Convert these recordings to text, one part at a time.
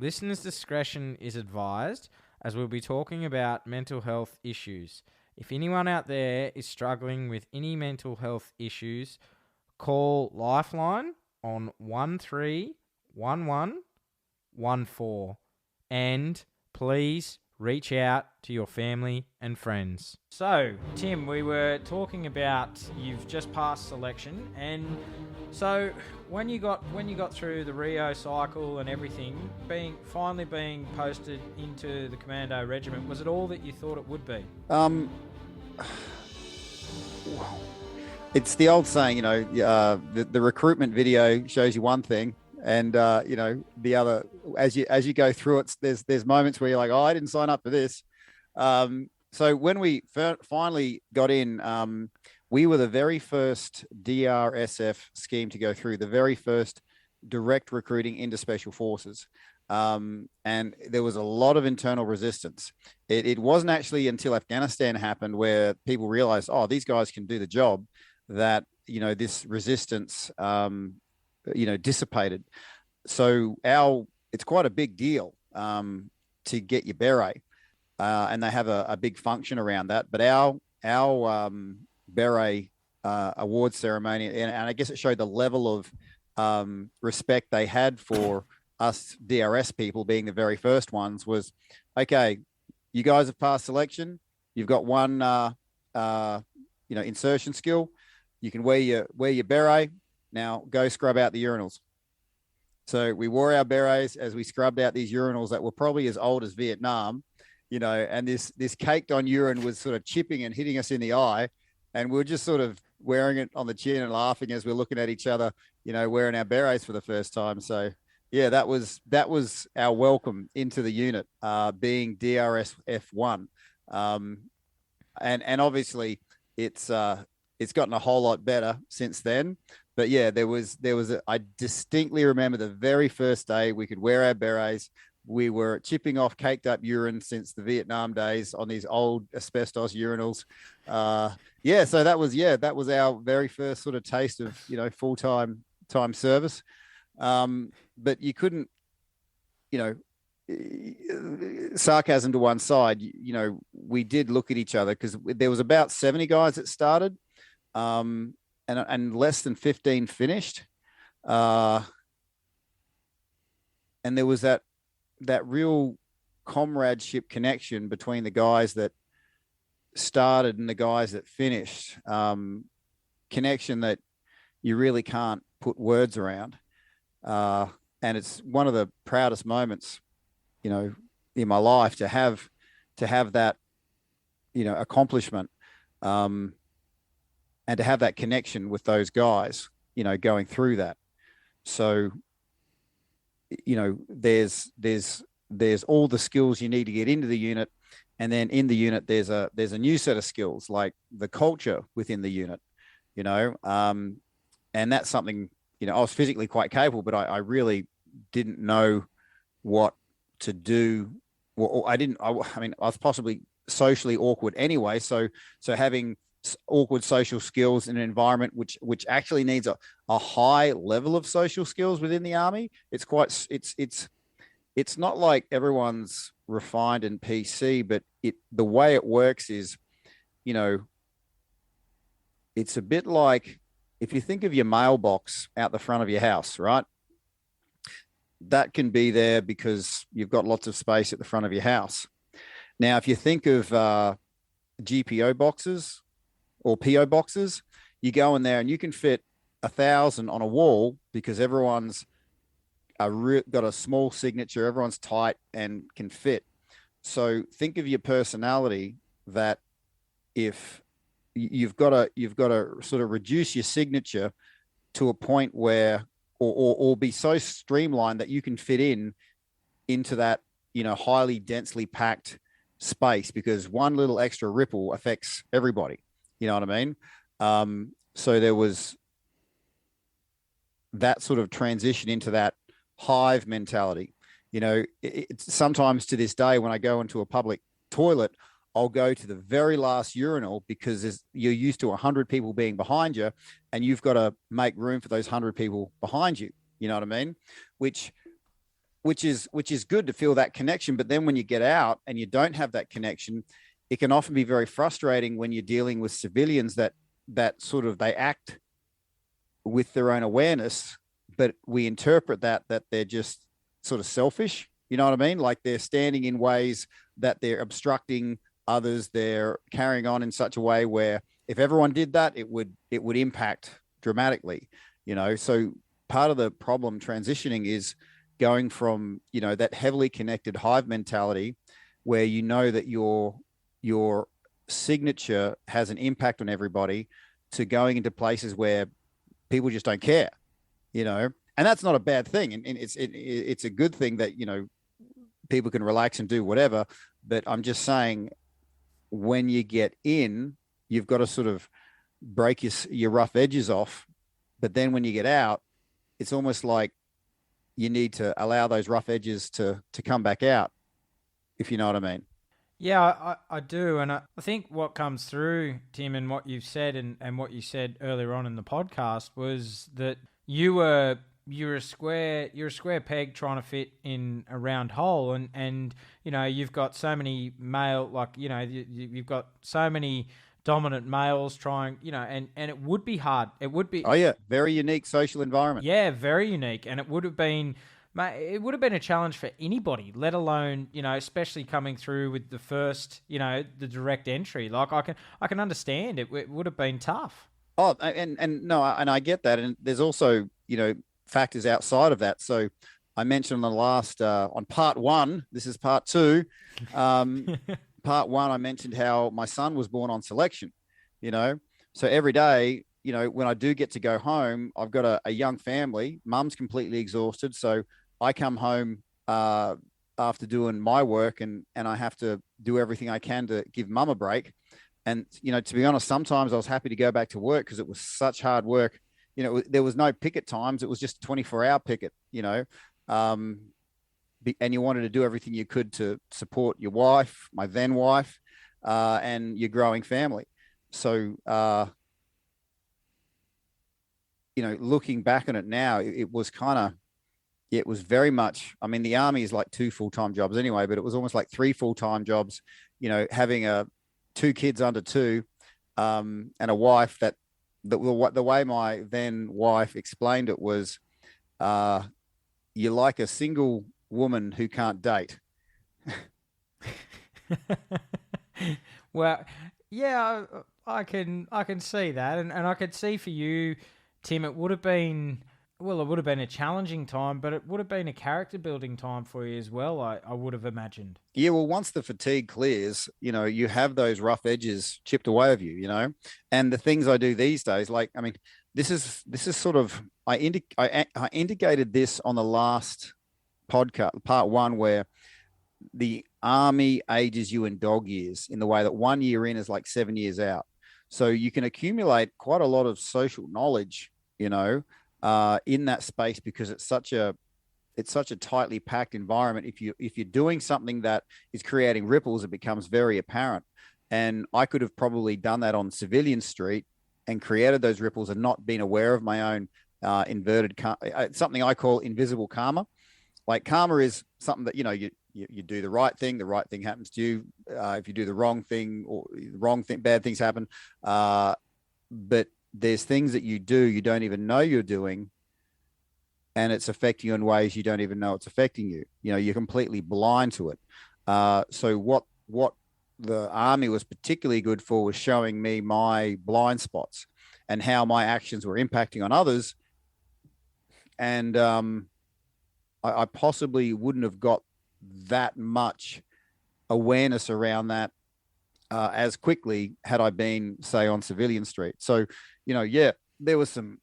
Listeners' discretion is advised, as we'll be talking about mental health issues. If anyone out there is struggling with any mental health issues, call Lifeline on 131114 and please reach out to your family and friends. So, Tim, we were talking about you've just passed selection, and so when you got through the Rio cycle and everything, finally being posted into the Commando Regiment, was it all that you thought it would be? It's the old saying, the recruitment video shows you one thing, and the other. As you go through it, there's moments where you're like, oh, I didn't sign up for this. So when we finally got in, we were the very first DRSF scheme to go through, the very first direct recruiting into special forces. And there was a lot of internal resistance. It wasn't actually until Afghanistan happened where people realized, oh, these guys can do the job, that, this resistance, dissipated. So it's quite a big deal to get your beret, and they have a big function around that. But our beret award ceremony, and I guess it showed the level of respect they had for us DRS people being the very first ones, was, okay, you guys have passed selection. You've got one, insertion skill. You can wear your beret. Now go scrub out the urinals. So we wore our berets as we scrubbed out these urinals that were probably as old as Vietnam, and this caked on urine was sort of chipping and hitting us in the eye. And we were just sort of wearing it on the chin and laughing as we're looking at each other, wearing our berets for the first time. So yeah, that was our welcome into the unit, being DRS F1. And obviously it's gotten a whole lot better since then. But yeah, I distinctly remember the very first day we could wear our berets. We were chipping off caked up urine since the Vietnam days on these old asbestos urinals. So that was our very first sort of taste of, full-time service. But you couldn't, sarcasm to one side, we did look at each other because there was about 70 guys that started, and less than 15 finished. And there was that real comradeship connection between the guys that started and the guys that finished, connection that you really can't put words around. And it's one of the proudest moments, in my life to have that, accomplishment, and to have that connection with those guys, going through that. So, there's all the skills you need to get into the unit. And then in the unit, there's a new set of skills, like the culture within the unit, and that's something, I was physically quite capable, but I really didn't know what to do. Well, I was possibly socially awkward anyway. So having awkward social skills in an environment which actually needs a high level of social skills within the Army, it's not like everyone's refined and PC, but the way it works is, it's a bit like, if you think of your mailbox out the front of your house, right? That can be there because you've got lots of space at the front of your house. Now, if you think of GPO boxes or PO boxes, you go in there and you can fit 1,000 on a wall because everyone's got a small signature, everyone's tight and can fit. So think of your personality, that if you've got to sort of reduce your signature to a point where, or be so streamlined that you can fit into that, highly densely packed space, because one little extra ripple affects everybody. You know what I mean? So there was that sort of transition into that hive mentality. It's sometimes to this day when I go into a public toilet, I'll go to the very last urinal because you're used to 100 people being behind you, and you've got to make room for those 100 people behind you. You know what I mean? Which which is good to feel that connection. But then when you get out and you don't have that connection, it can often be very frustrating when you're dealing with civilians that sort of they act with their own awareness, but we interpret that they're just sort of selfish. You know what I mean? Like they're standing in ways that they're obstructing others. They're carrying on in such a way where if everyone did that, it would impact dramatically. So part of the problem transitioning is going from that heavily connected hive mentality, where that your signature has an impact on everybody, to going into places where people just don't care, and that's not a bad thing, and it's a good thing that people can relax and do whatever. But I'm just saying, when you get in, you've got to sort of break your rough edges off. But then when you get out, it's almost like you need to allow those rough edges to come back out, if you know what I mean. Yeah, I do. And I think what comes through, Tim, and what you've said and what you said earlier on in the podcast was that you're a square peg trying to fit in a round hole, and you've got so many you've got so many dominant males trying, and it would be hard. It would be. Oh yeah, very unique social environment. Yeah, very unique, and it would have been a challenge for anybody, let alone, especially coming through with the first, the direct entry. Like I can understand it would have been tough. Oh, and no, and I get that. And there's also, factors outside of that. So I mentioned on the last, on part one, this is part two. Part one, I mentioned how my son was born on selection, so every day, when I do get to go home, I've got a young family. Mum's completely exhausted. So I come home after doing my work, and I have to do everything I can to give mum a break. And, to be honest, sometimes I was happy to go back to work because it was such hard work. There was no picket times. It was just a 24-hour picket, and you wanted to do everything you could to support your wife, my then wife, and your growing family. So, looking back on it now, it was it was very much, I mean, the army is like 2 full-time jobs anyway, but it was almost like 3 full-time jobs, having 2 kids under 2, and a wife that the way my then wife explained it was, you're like a single woman who can't date. Well, yeah, I can see that, and I could see for you, Tim, it would have been a challenging time, but it would have been a character building time for you as well. I would have imagined. Yeah, well, once the fatigue clears, you have those rough edges chipped away of you, and the things I do these days, like, I mean, this is sort of, I indicated this on the last podcast, part one, where the army ages you in dog years, in the way that 1 year in is like 7 years out. So you can accumulate quite a lot of social knowledge, in that space, because it's such a tightly packed environment. If you're doing something that is creating ripples, it becomes very apparent. And I could have probably done that on civilian street and created those ripples and not been aware of my own inverted something I call invisible karma. Like, karma is something that you do the right thing happens to you. If you do the wrong thing, bad things happen. But there's things that you do you don't even know you're doing, and it's affecting you in ways you don't even know it's affecting you. You're completely blind to it. So what the army was particularly good for was showing me my blind spots and how my actions were impacting on others. And I possibly wouldn't have got that much awareness around that as quickly had I been, say, on civilian street. So, yeah, there was some,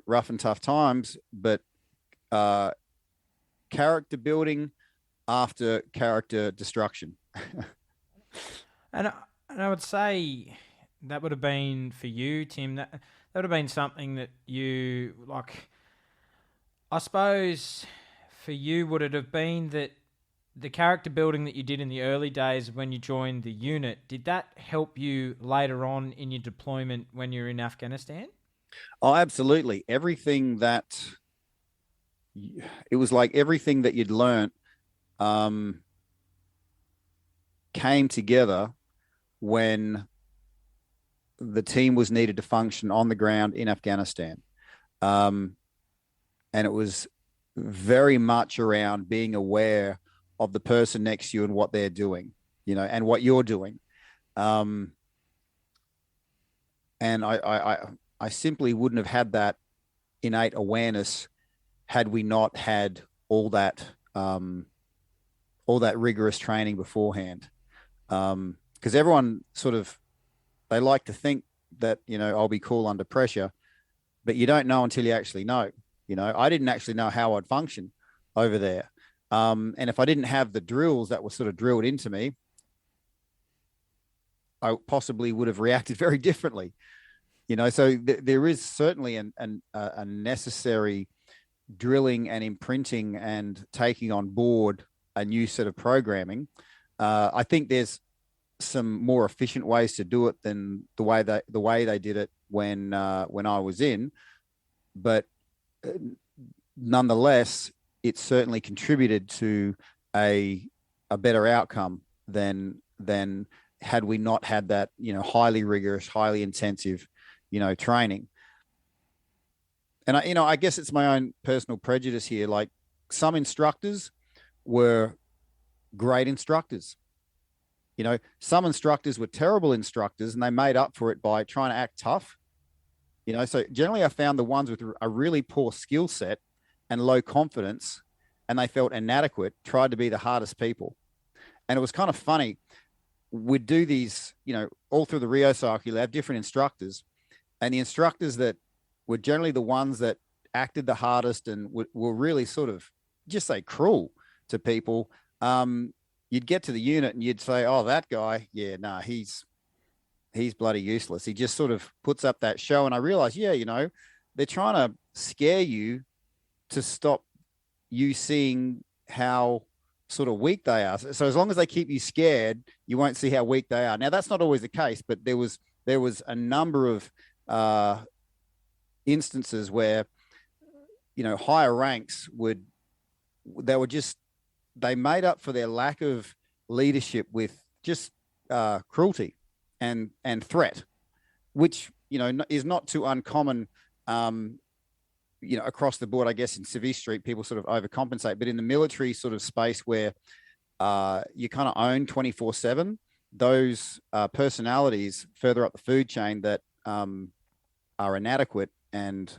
rough and tough times, but character building after character destruction. And I would say that would have been for you, Tim. That would have been something that you like. I suppose for you, would it have been that the character building that you did in the early days when you joined the unit, did that help you later on in your deployment when you're in Afghanistan? Oh, absolutely. Everything that it was like everything that you'd learnt came together when the team was needed to function on the ground in Afghanistan. And it was very much around being aware of the person next to you and what they're doing, and what you're doing. And I simply wouldn't have had that innate awareness had we not had all that rigorous training beforehand. Because everyone they like to think that, I'll be cool under pressure, but you don't know until you actually know. I didn't actually know how I'd function over there. And if I didn't have the drills that were sort of drilled into me, I possibly would have reacted very differently. So there is certainly a necessary drilling and imprinting and taking on board a new set of programming. I think there's some more efficient ways to do it than the way they did it when I was in, but nonetheless, it certainly contributed to a better outcome than had we not had that, highly rigorous, highly intensive, training. And I guess it's my own personal prejudice here. Like, some instructors were great instructors. Some instructors were terrible instructors, and they made up for it by trying to act tough. So generally I found the ones with a really poor skill set and low confidence, and they felt inadequate, tried to be the hardest people. And it was kind of funny. We'd do these, all through the Rio cycle, you'll have different instructors, and the instructors that were generally the ones that acted the hardest and were really sort of, just say, cruel to people. You'd get to the unit and you'd say, oh, that guy, yeah, nah, he's bloody useless. He just sort of puts up that show. And I realized, they're trying to scare you to stop you seeing how sort of weak they are. So as long as they keep you scared, you won't see how weak they are. Now, that's not always the case, but there was a number of instances where, higher ranks they made up for their lack of leadership with just cruelty and threat, which, is not too uncommon, across the board. I guess in Civi Street, people sort of overcompensate, but in the military sort of space where you kind of own 24/7, those personalities further up the food chain that are inadequate and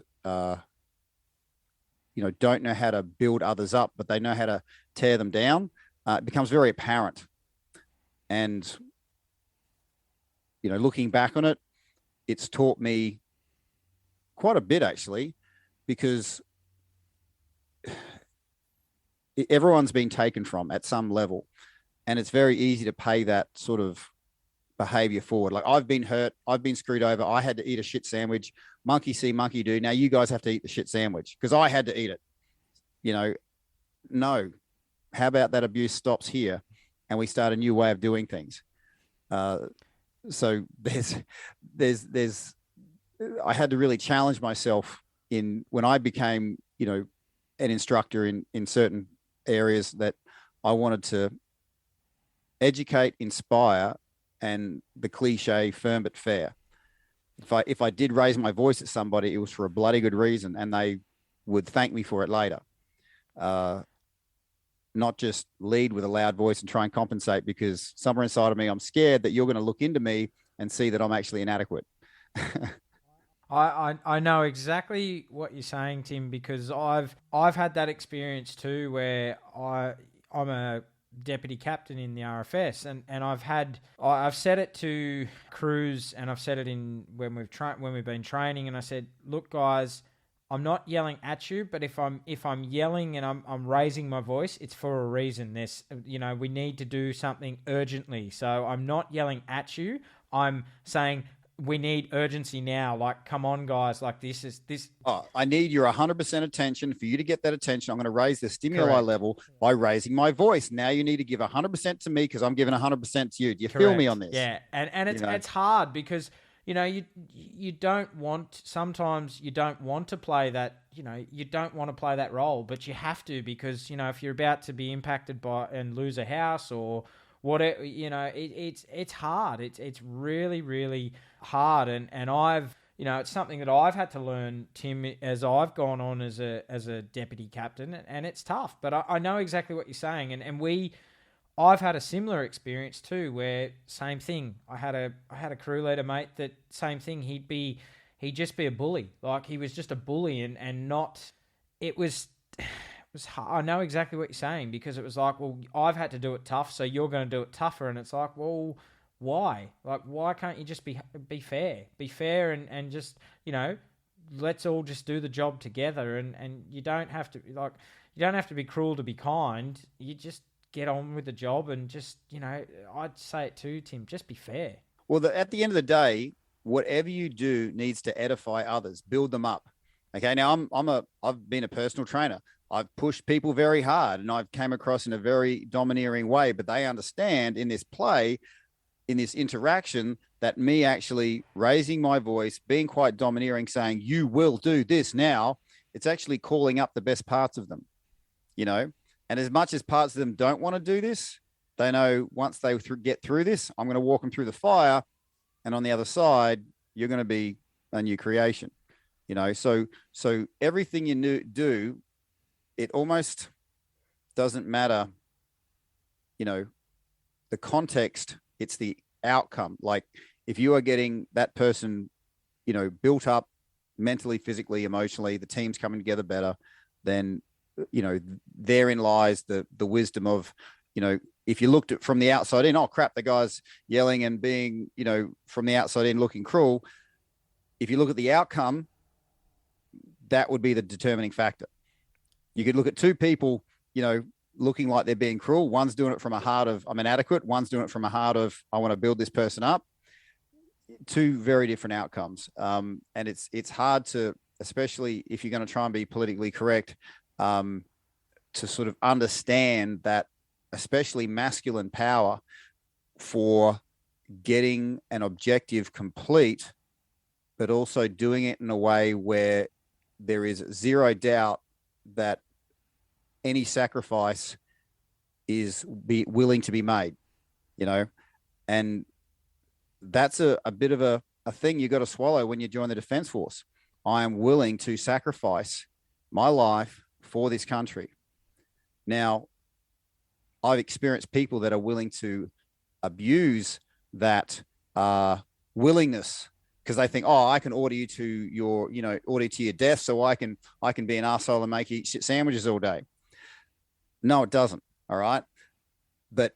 don't know how to build others up, but they know how to tear them down, it becomes very apparent. And, looking back on it, it's taught me quite a bit, actually, because everyone's been taken from at some level, and it's very easy to pay that sort of behavior forward. Like, I've been hurt, I've been screwed over, I had to eat a shit sandwich, monkey see, monkey do. Now you guys have to eat the shit sandwich because I had to eat it. No. How about that abuse stops here and we start a new way of doing things? So there's I had to really challenge myself when I became, an instructor in certain areas, that I wanted to educate, inspire, and the cliche, firm but fair. If I did raise my voice at somebody, it was for a bloody good reason, and they would thank me for it later. Not just lead with a loud voice and try and compensate, because somewhere inside of me, I'm scared that you're going to look into me and see that I'm actually inadequate. I know exactly what you're saying, Tim, because I've had that experience too, where I'm a deputy captain in the RFS, and I've said it to crews, and I've said it when we've been training, and I said, look, guys, I'm not yelling at you, but if I'm yelling and I'm raising my voice, it's for a reason. We need to do something urgently. So I'm not yelling at you. I'm saying we need urgency now. Like, come on, guys. Like, this. Oh, I need your 100% attention. For you to get that attention, I'm going to raise the stimuli level by raising my voice. Now you need to give 100% to me because I'm giving 100% to you. Do you feel me on this? Yeah, and it's hard because, you don't want to play that you don't want to play that role, but you have to, because, if you're about to be impacted by and lose a house or whatever, it's hard. It's really, really hard. And I've, it's something that I've had to learn, Tim, as I've gone on as a deputy captain, and it's tough, but I know exactly what you're saying. I've had a similar experience too, where same thing. I had a crew leader, mate, that same thing. He'd just be a bully. Like, he was just a bully, and not. It was hard. I know exactly what you're saying, because it was like, well, I've had to do it tough, so you're going to do it tougher, and it's like, well, why? Like, why can't you just be fair? Be fair, and just, let's all just do the job together, and you don't have to be cruel to be kind. You just get on with the job, and just, I'd say it too, Tim, just be fair. Well, at the end of the day, whatever you do needs to edify others, build them up. Okay. Now I've been a personal trainer. I've pushed people very hard, and I've came across in a very domineering way, but they understand in this play, in this interaction, that me actually raising my voice, being quite domineering, saying, you will do this now, it's actually calling up the best parts of them, and as much as parts of them don't want to do this, they know once they get through this, I'm going to walk them through the fire, and on the other side, you're going to be a new creation, so everything you do, it almost doesn't matter, the context, it's the outcome. Like, if you are getting that person, built up mentally, physically, emotionally, the team's coming together better, then, therein lies the wisdom of, if you looked at from the outside in, oh crap, the guy's yelling and being, from the outside in looking cruel. If you look at the outcome, that would be the determining factor. You could look at two people, looking like they're being cruel. One's doing it from a heart of, I'm inadequate. One's doing it from a heart of, I want to build this person up. Two very different outcomes. And it's hard to, especially if you're going to try and be politically correct, to sort of understand that, especially masculine power, for getting an objective complete, but also doing it in a way where there is zero doubt that any sacrifice is willing to be made, and that's a bit of a thing you got to swallow when you join the Defence Force. I am willing to sacrifice my life for this country. Now, I've experienced people that are willing to abuse that willingness, because they think, oh, I can order you to your, order to your death, so I can be an arsehole and make you eat shit sandwiches all day. No, it doesn't. All right. But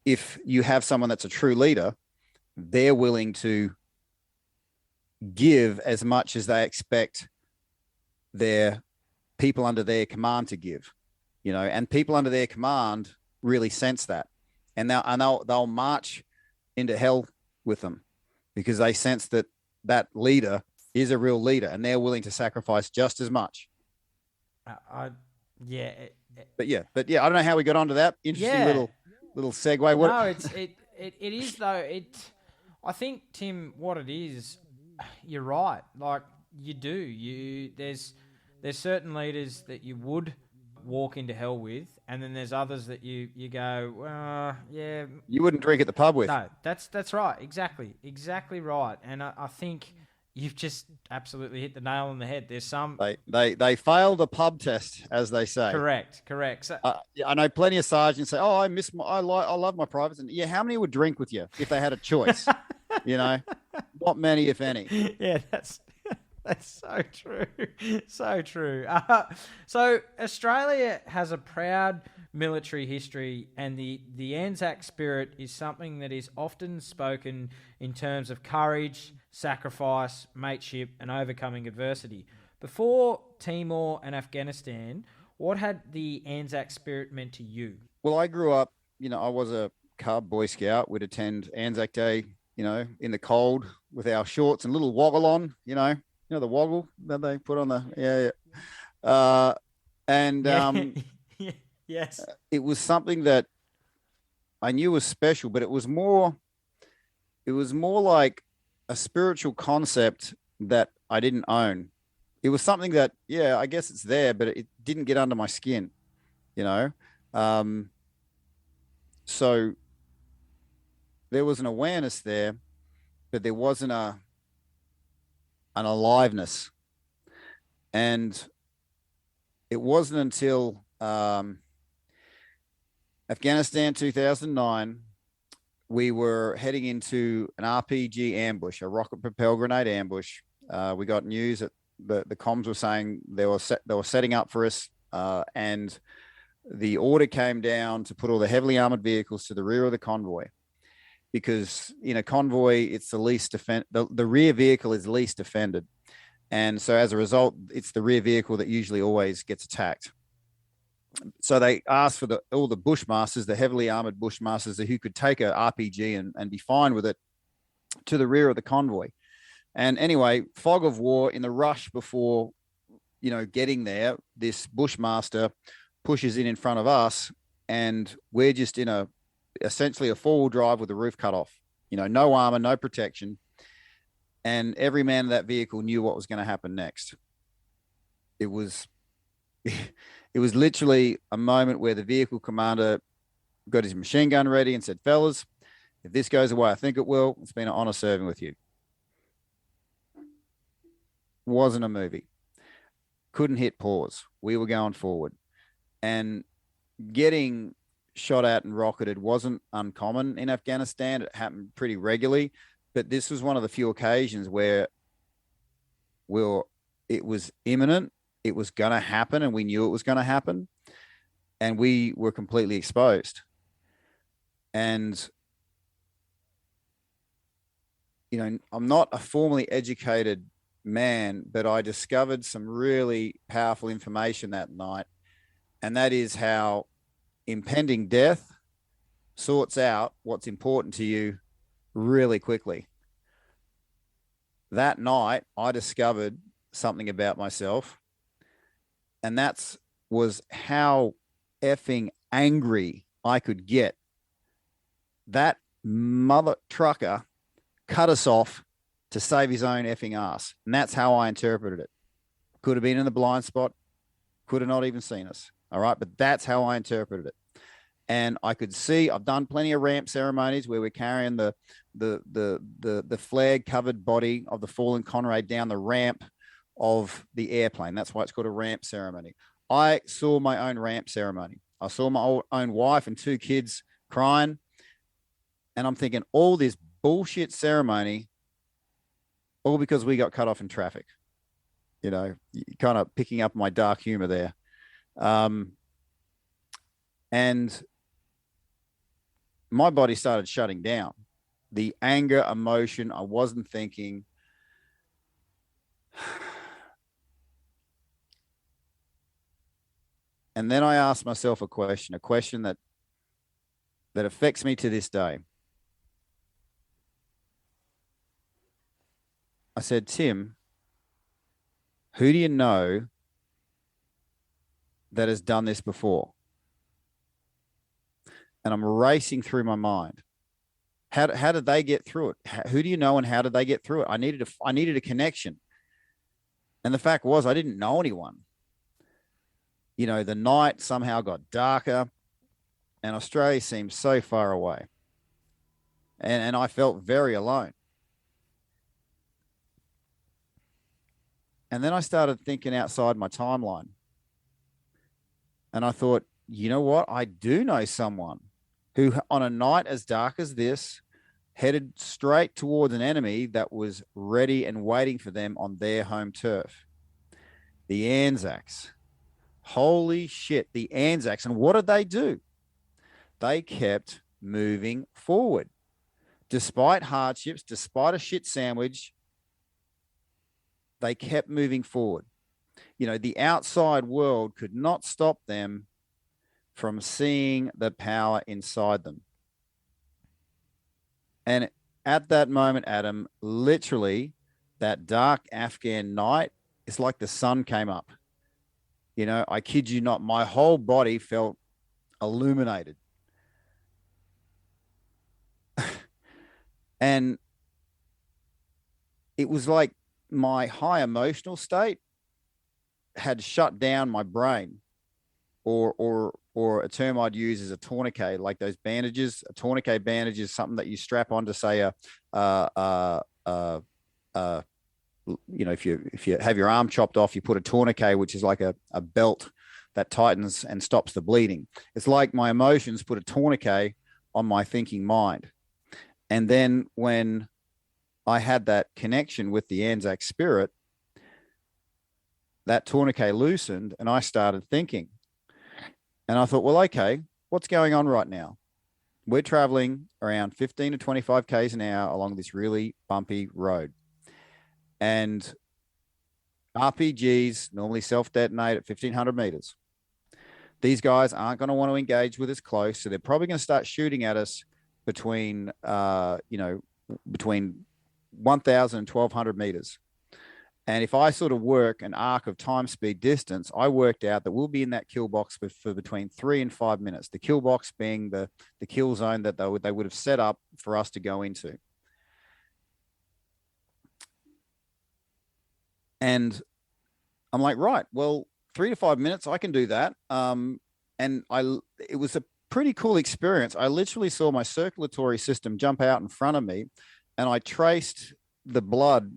if you have someone that's a true leader, they're willing to give as much as they expect their people under their command to give, and people under their command really sense that, and they'll march into hell with them, because they sense that leader is a real leader, and they're willing to sacrifice just as much. Yeah. But yeah, I don't know how we got onto that. Interesting little segue. No, it is though. I think, Tim, what it is, you're right. Like, you do. There's certain leaders that you would walk into hell with, and then there's others that you go, yeah. You wouldn't drink at the pub with. No, that's right. Exactly right. And I think you've just absolutely hit the nail on the head. There's some they failed a pub test, as they say. Correct. So I know plenty of sergeants say, "Oh, I love my privates." And yeah, how many would drink with you if they had a choice? Not many, if any. Yeah, that's so true. So true. So Australia has a proud military history, and the Anzac spirit is something that is often spoken in terms of courage, sacrifice, mateship, and overcoming adversity. Before Timor and Afghanistan, what had the Anzac spirit meant to you? Well, I grew up, I was a Cub Boy Scout. We'd attend Anzac Day, in the cold with our shorts and little woggle on, the woggle that they put on the, yes. It was something that I knew was special, but it was more like a spiritual concept that I didn't own. it was something that, yeah, I guess it's there, but it didn't get under my skin, you know? Um, so there was an awareness there, but there wasn't an aliveness. And it wasn't until Afghanistan 2009, we were heading into an RPG ambush, a rocket propelled grenade ambush. We got news that the comms were saying they were setting up for us, and the order came down to put all the heavily armored vehicles to the rear of the convoy, because in a convoy it's the least the rear vehicle is least defended, and so as a result, it's the rear vehicle that usually always gets attacked. So they asked for all the bushmasters, the heavily armored bushmasters who could take a RPG and be fine with it, to the rear of the convoy. And anyway, fog of war, in the rush before, getting there, this bushmaster pushes in front of us, and we're just in essentially a four-wheel drive with the roof cut off. No armor, no protection. And every man in that vehicle knew what was going to happen next. It was literally a moment where the vehicle commander got his machine gun ready and said, "Fellas, if this goes the way I think it will, it's been an honor serving with you." Wasn't a movie. Couldn't hit pause. We were going forward. And getting shot at and rocketed wasn't uncommon in Afghanistan. It happened pretty regularly. But this was one of the few occasions where it was imminent. It was going to happen, and we knew it was going to happen. And we were completely exposed. And, I'm not a formally educated man, but I discovered some really powerful information that night. And that is how impending death sorts out what's important to you really quickly. That night, I discovered something about myself, and was how effing angry I could get. That mother trucker cut us off to save his own effing ass. And that's how I interpreted it. Could have been in the blind spot, could have not even seen us. All right. But that's how I interpreted it. And I could see, I've done plenty of ramp ceremonies where we're carrying the flag covered body of the fallen Conrad down the ramp of the airplane. That's why it's called a ramp ceremony. I saw my own ramp ceremony. I saw my own wife and two kids crying. And I'm thinking, all this bullshit ceremony, all because we got cut off in traffic. Kind of picking up my dark humor there. And my body started shutting down. The anger, emotion, I wasn't thinking. And then I asked myself a question that affects me to this day. I said, "Tim, who do you know that has done this before?" And I'm racing through my mind. How did they get through it? Who do you know, and how did they get through it? I needed a connection. And the fact was, I didn't know anyone. The night somehow got darker, and Australia seemed so far away. And I felt very alone. And then I started thinking outside my timeline. And I thought, you know what? I do know someone who, on a night as dark as this, headed straight towards an enemy that was ready and waiting for them on their home turf. The Anzacs. Holy shit, the Anzacs. And what did they do? They kept moving forward. Despite hardships, despite a shit sandwich, they kept moving forward. The outside world could not stop them from seeing the power inside them. And at that moment, Adam, literally, that dark Afghan night, it's like the sun came up. I kid you not, my whole body felt illuminated. And it was like my high emotional state had shut down my brain, or a term I'd use is a tourniquet, like those bandages. A tourniquet bandage is something that you strap onto, say, if you have your arm chopped off, you put a tourniquet, which is like a belt that tightens and stops the bleeding. It's like my emotions put a tourniquet on my thinking mind. And then when I had that connection with the Anzac spirit, that tourniquet loosened and I started thinking. And I thought, well, okay, what's going on right now? We're traveling around 15 to 25 Ks an hour along this really bumpy road. And RPGs normally self-detonate at 1,500 meters. These guys aren't going to want to engage with us close, so they're probably going to start shooting at us between 1,000 and 1,200 meters. And if I sort of work an arc of time, speed, distance, I worked out that we'll be in that kill box for between 3 and 5 minutes. The kill box being the kill zone that they would have set up for us to go into. And I'm like, right, well, 3 to 5 minutes, I can do that. And it was a pretty cool experience. I literally saw my circulatory system jump out in front of me, and I traced the blood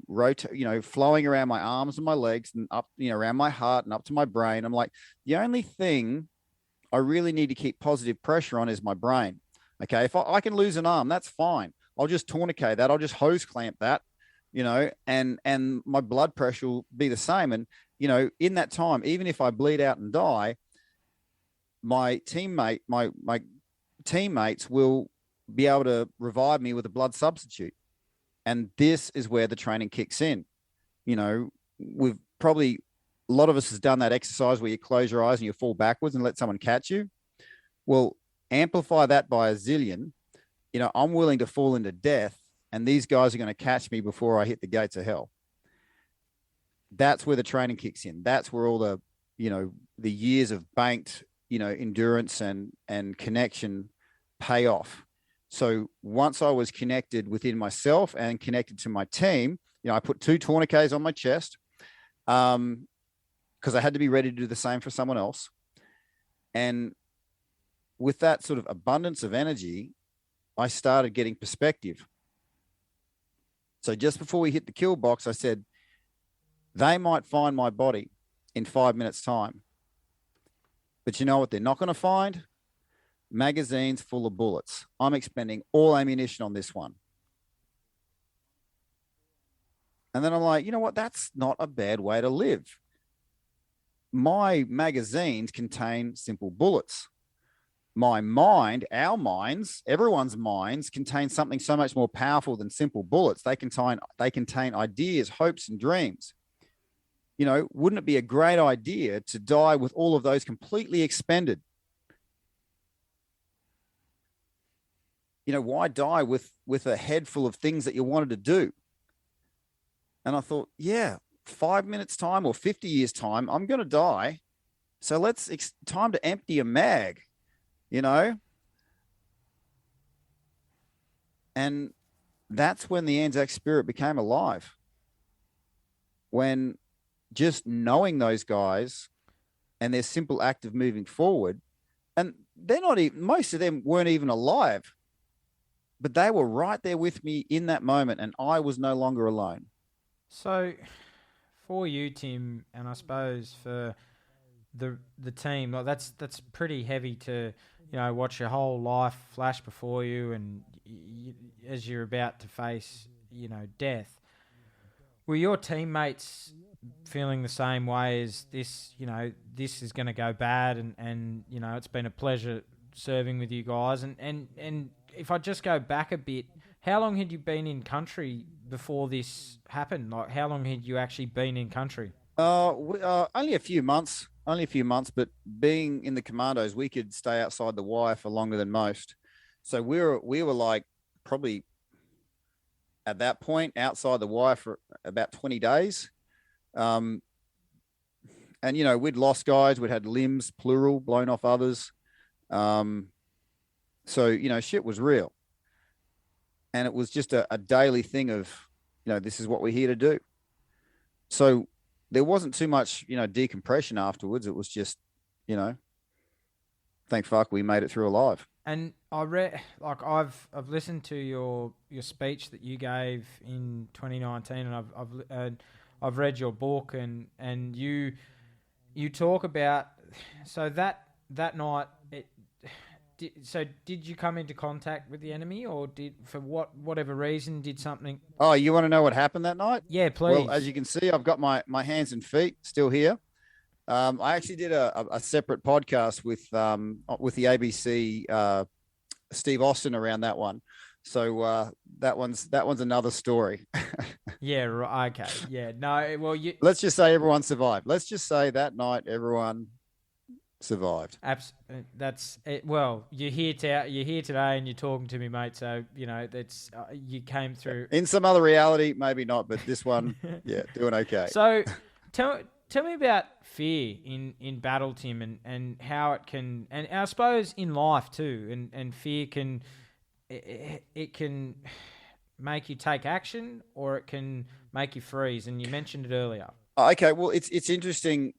flowing around my arms and my legs and up, around my heart and up to my brain. I'm like, the only thing I really need to keep positive pressure on is my brain. Okay, if I can lose an arm, that's fine. I'll just tourniquet that. I'll just hose clamp that, and my blood pressure will be the same. And, in that time, even if I bleed out and die, my teammates will be able to revive me with a blood substitute. And this is where the training kicks in. We've probably, a lot of us has done that exercise where you close your eyes and you fall backwards and let someone catch you. Well, amplify that by a zillion. I'm willing to fall into death, and these guys are going to catch me before I hit the gates of hell. That's where the training kicks in. That's where all the years of banked, endurance and connection pay off. So once I was connected within myself and connected to my team, I put 2 tourniquets on my chest because I had to be ready to do the same for someone else. And with that sort of abundance of energy, I started getting perspective. So just before we hit the kill box, I said, they might find my body in 5 minutes' time. But you know what they're not going to find? Magazines full of bullets. I'm expending all ammunition on this one. And then I'm like, you know what? That's not a bad way to live. My magazines contain simple bullets. My mind, our minds, everyone's minds contain something so much more powerful than simple bullets. They contain ideas, hopes, and dreams. Wouldn't it be a great idea to die with all of those completely expended? Why die with a head full of things that you wanted to do? And I thought, 5 minutes time or 50 years time, I'm going to die. So time to empty a mag, And that's when the Anzac spirit became alive. When just knowing those guys and their simple act of moving forward, and they're not even, most of them weren't even alive, but they were right there with me in that moment, and I was no longer alone. So for you, Tim, and I suppose for the team, like that's pretty heavy to watch your whole life flash before you, and as you're about to face death. Were your teammates feeling the same way as this? This is going to go bad, and it's been a pleasure serving with you guys. And if I just go back a bit, how long had you been in country before this happened? Like, how long had you actually been in country? Only a few months. But being in the commandos, we could stay outside the wire for longer than most. So we were like probably at that point outside the wire for about 20 days. And we'd lost guys, we'd had limbs, plural, blown off others. So shit was real. And it was just a daily thing of, this is what we're here to do. So there wasn't too much, decompression afterwards. It was just, thank fuck we made it through alive. And I read, like I've listened to your speech that you gave in 2019, and I've read your book, and you talk about, so that night did you come into contact with the enemy, or did, for whatever reason, did something? Oh, you want to know what happened that night? Yeah, please. Well, as you can see, I've got my hands and feet still here. I actually did a separate podcast with the ABC Steve Austin around that one. So that one's another story. Yeah. Right. Okay. Yeah. No. Well, let's just say everyone survived. Let's just say that night everyone survived. That's it. Well, you're here today, and you're talking to me, mate. So that's you came through. In some other reality, maybe not, but this one, yeah, doing okay. So, tell me about fear in battle, Tim, and how it can, and I suppose in life too, and fear can, it can make you take action, or it can make you freeze. And you mentioned it earlier. Okay, well, it's interesting.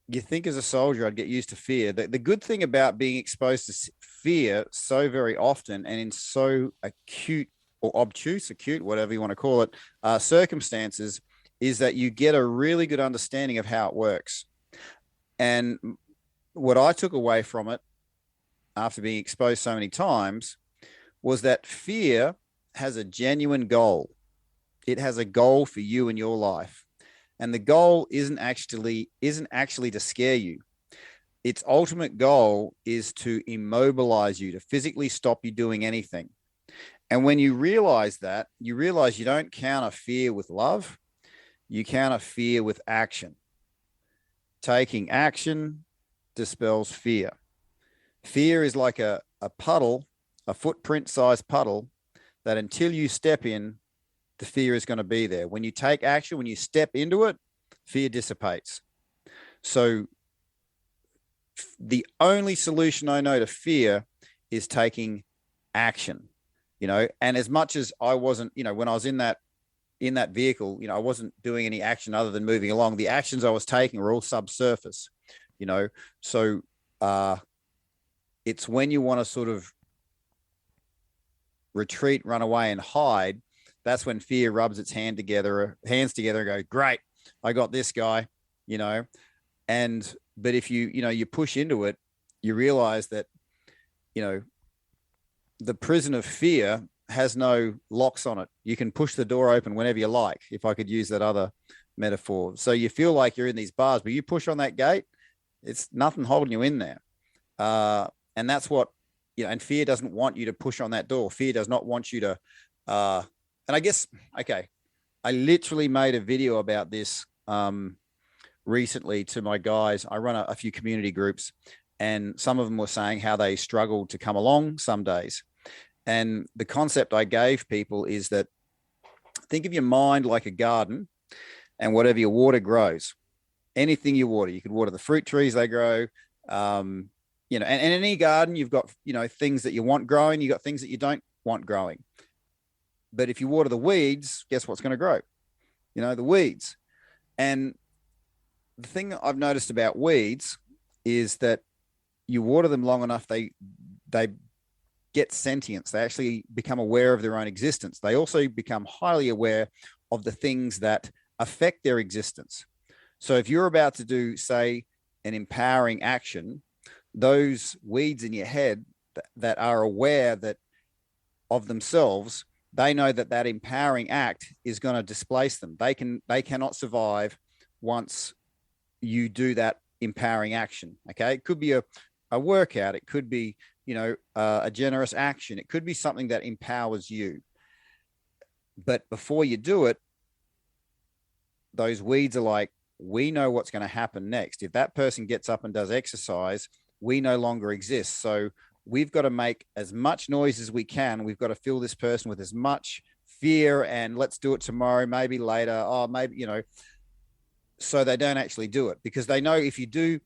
You think as a soldier, I'd get used to fear. The good thing about being exposed to fear so very often and in so acute or obtuse, whatever you want to call it, circumstances, is that you get a really good understanding of how it works. And what I took away from it after being exposed so many times was that fear has a genuine goal. It has a goal for you in your life. And the goal isn't actually to scare you. Its ultimate goal is to immobilize you, to physically stop you doing anything. And when you realize that, you realize you don't counter fear with love. You counter fear with action. Taking action dispels fear. Fear is like a puddle, a footprint-sized puddle, that until you step in, the fear is going to be there. When you take action, when you step into it, fear dissipates. So the only solution I know to fear is taking action, and as much as I wasn't, when I was in that vehicle, I wasn't doing any action other than moving along. The actions I was taking were all subsurface, so it's when you want to sort of retreat, run away, and hide, that's when fear rubs its hands together and goes, great, I got this guy, but if you push into it, you realize that, the prison of fear has no locks on it. You can push the door open whenever you like, if I could use that other metaphor. So you feel like you're in these bars, but you push on that gate, it's nothing holding you in there. And that's what, and fear doesn't want you to push on that door. Fear does not want you to, and I guess, okay, I literally made a video about this recently to my guys. I run a few community groups, and some of them were saying how they struggled to come along some days. And the concept I gave people is that think of your mind like a garden, and whatever you water grows. Anything you water, you could water the fruit trees, they grow. And in any garden, you've got, things that you want growing, you got things that you don't want growing. But if you water the weeds, guess what's going to grow? The weeds. And the thing that I've noticed about weeds is that you water them long enough, they get sentience. They actually become aware of their own existence. They also become highly aware of the things that affect their existence. So if you're about to do, say, an empowering action, those weeds in your head that are aware of themselves, they know that empowering act is going to displace them. They cannot survive once you do that empowering action. Okay. It could be a workout. It could be, a generous action. It could be something that empowers you. But before you do it, those weeds are like, we know what's going to happen next. If that person gets up and does exercise, we no longer exist. So we've got to make as much noise as we can. We've got to fill this person with as much fear and let's do it tomorrow, maybe later. Oh, maybe, so they don't actually do it, because they know if you do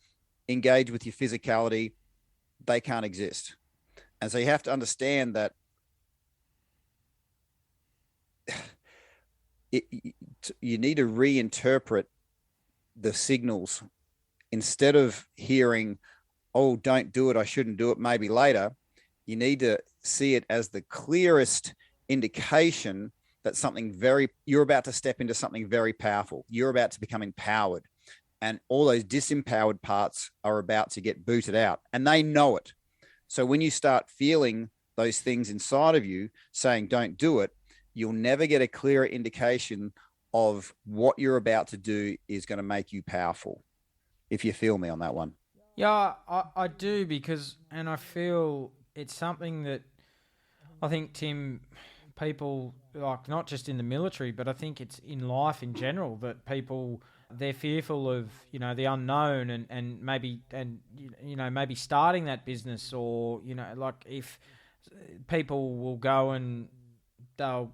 engage with your physicality, they can't exist. And so you have to understand that you need to reinterpret the signals. Instead of hearing, oh, don't do it, I shouldn't do it, maybe later, you need to see it as the clearest indication that you're about to step into something very powerful. You're about to become empowered. And all those disempowered parts are about to get booted out. And they know it. So when you start feeling those things inside of you saying, don't do it, you'll never get a clearer indication of what you're about to do is going to make you powerful. If you feel me on that one. Yeah, I do, and I feel it's something that I think, Tim, people, like, not just in the military, but I think it's in life in general, that people, they're fearful of, the unknown and maybe starting that business, or, like, if people will go and they'll,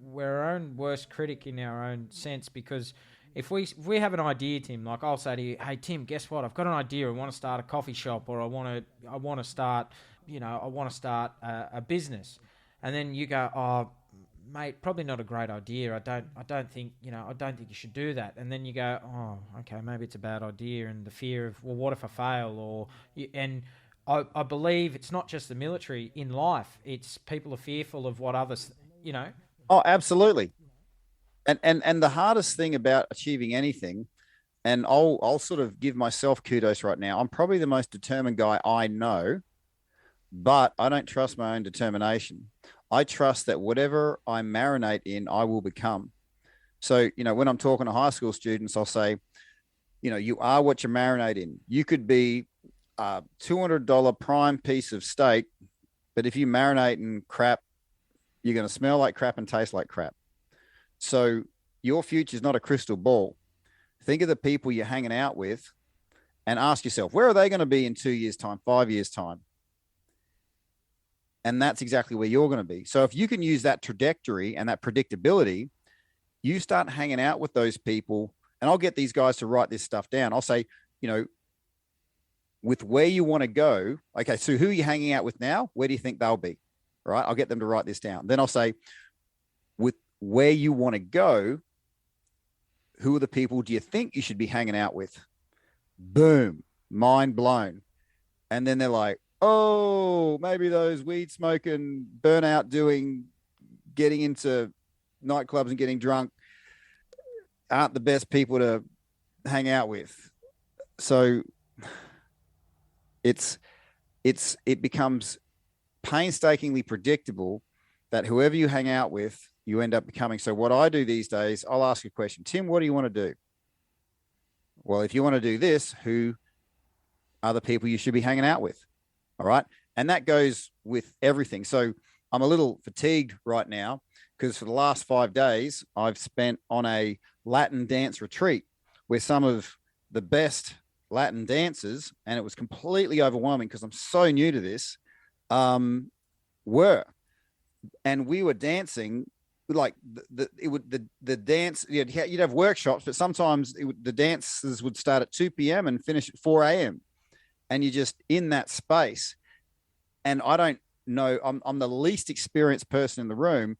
we're our own worst critic in our own sense, because if we have an idea, Tim, like, I'll say to you, hey, Tim, guess what? I've got an idea. I want to start a coffee shop, or I want to start a business. And then you go, oh, mate, probably not a great idea. I don't think you should do that. And then you go, oh, okay, maybe it's a bad idea. And the fear of, well, what if I fail? I believe it's not just the military. In life, it's people are fearful of what others, Oh, absolutely. And the hardest thing about achieving anything, and I'll sort of give myself kudos right now. I'm probably the most determined guy I know, but I don't trust my own determination. I trust that whatever I marinate in, I will become. So, when I'm talking to high school students, I'll say, you are what you marinate in. You could be a $200 prime piece of steak, but if you marinate in crap, you're going to smell like crap and taste like crap. So your future is not a crystal ball. Think of the people you're hanging out with and ask yourself, where are they going to be in 2 years' time, 5 years' time? And that's exactly where you're going to be. So if you can use that trajectory and that predictability, you start hanging out with those people. And I'll get these guys to write this stuff down. I'll say, with where you want to go. Okay, so who are you hanging out with now? Where do you think they'll be? All right, I'll get them to write this down. Then I'll say, with where you want to go, who are the people do you think you should be hanging out with? Boom, mind blown. And then they're like, oh, maybe those weed smoking, burnout doing, getting into nightclubs and getting drunk aren't the best people to hang out with. So it becomes painstakingly predictable that whoever you hang out with, you end up becoming. So what I do these days, I'll ask a question, Tim, what do you want to do? Well, if you want to do this, who are the people you should be hanging out with? All right. And that goes with everything. So I'm a little fatigued right now because for the last 5 days, I've spent on a Latin dance retreat where some of the best Latin dancers, and it was completely overwhelming because I'm so new to this, were. And we were dancing like the dance, you'd have workshops, but sometimes the dances would start at 2 p.m. and finish at 4 a.m. And you're just in that space. And I don't know, I'm the least experienced person in the room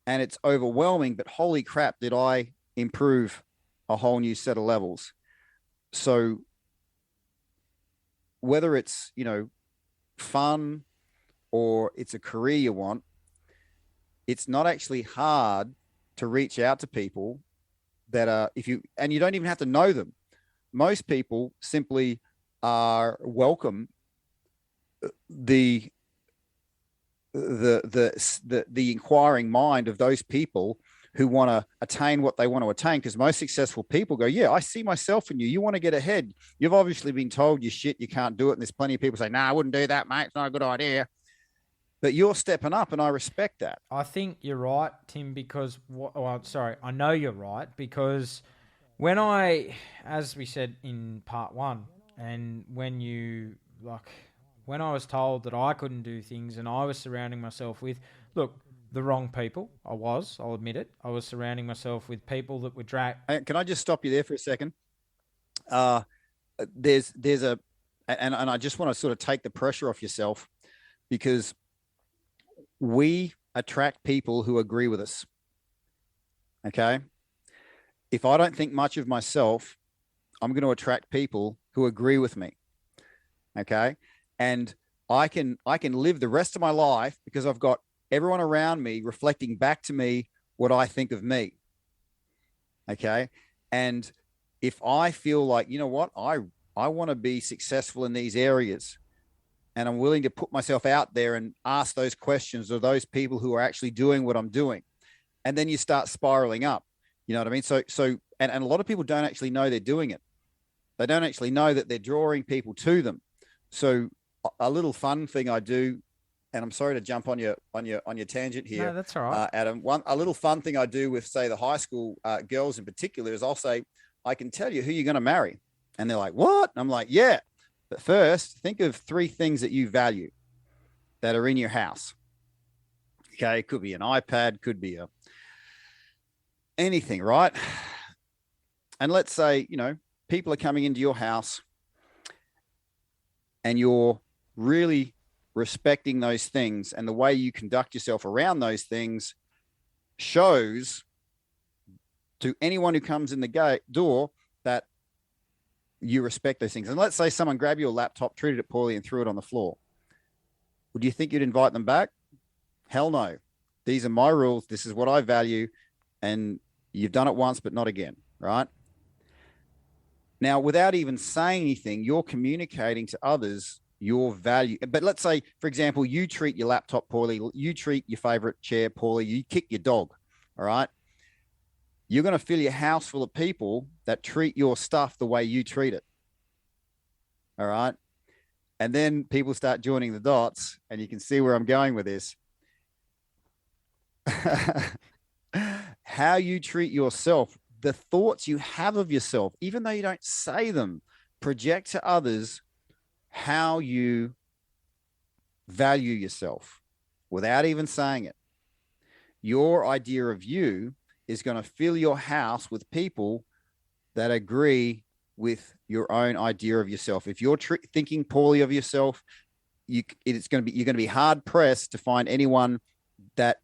and it's overwhelming, but holy crap, did I improve a whole new set of levels. So whether it's, fun or it's a career you want, it's not actually hard to reach out to people that are, and you don't even have to know them. Most people simply are welcome the inquiring mind of those people who want to attain what they want to attain. Because most successful people go, yeah, I see myself in you. You want to get ahead. You've obviously been told you're shit, you can't do it. And there's plenty of people say, nah, I wouldn't do that, mate. It's not a good idea. But you're stepping up, and I respect that. I think you're right, Tim, because I know you're right, because as we said in part one, and when I was told that I couldn't do things and I was surrounding myself with, the wrong people, I'll admit it. I was surrounding myself with people that were Can I just stop you there for a second? There's and I just want to sort of take the pressure off yourself, because we attract people who agree with us. Okay. If I don't think much of myself, I'm going to attract people who agree with me. Okay. And I can live the rest of my life because I've got everyone around me reflecting back to me what I think of me. Okay. And if I feel like, you know what, I want to be successful in these areas, and I'm willing to put myself out there and ask those questions of those people who are actually doing what I'm doing. And then you start spiraling up. You know what I mean? And a lot of people don't actually know they're doing it. They don't actually know that they're drawing people to them. So a little fun thing I do, and I'm sorry to jump on your tangent here. No, that's all right. Adam. A little fun thing I do with, say, the high school girls in particular is I'll say, I can tell you who you're going to marry. And they're like, what? And I'm like, yeah. But first, think of 3 things that you value that are in your house. Okay. It could be an iPad, could be anything, right? And let's say, you know, people are coming into your house and you're really respecting those things, and the way you conduct yourself around those things shows to anyone who comes in the door that you respect those things. And let's say someone grabbed your laptop, treated it poorly, and threw it on the floor. Would you think you'd invite them back? Hell no. These are my rules. This is what I value. And you've done it once, but not again, right? Now, without even saying anything, you're communicating to others your value. But let's say, for example, you treat your laptop poorly, you treat your favorite chair poorly, you kick your dog, all right? You're going to fill your house full of people that treat your stuff the way you treat it, all right? And then people start joining the dots, and you can see where I'm going with this. How you treat yourself, the thoughts you have of yourself, even though you don't say them, project to others how you value yourself without even saying it. Your idea of you is going to fill your house with people that agree with your own idea of yourself. If you're thinking poorly of yourself, you're going to be hard pressed to find anyone that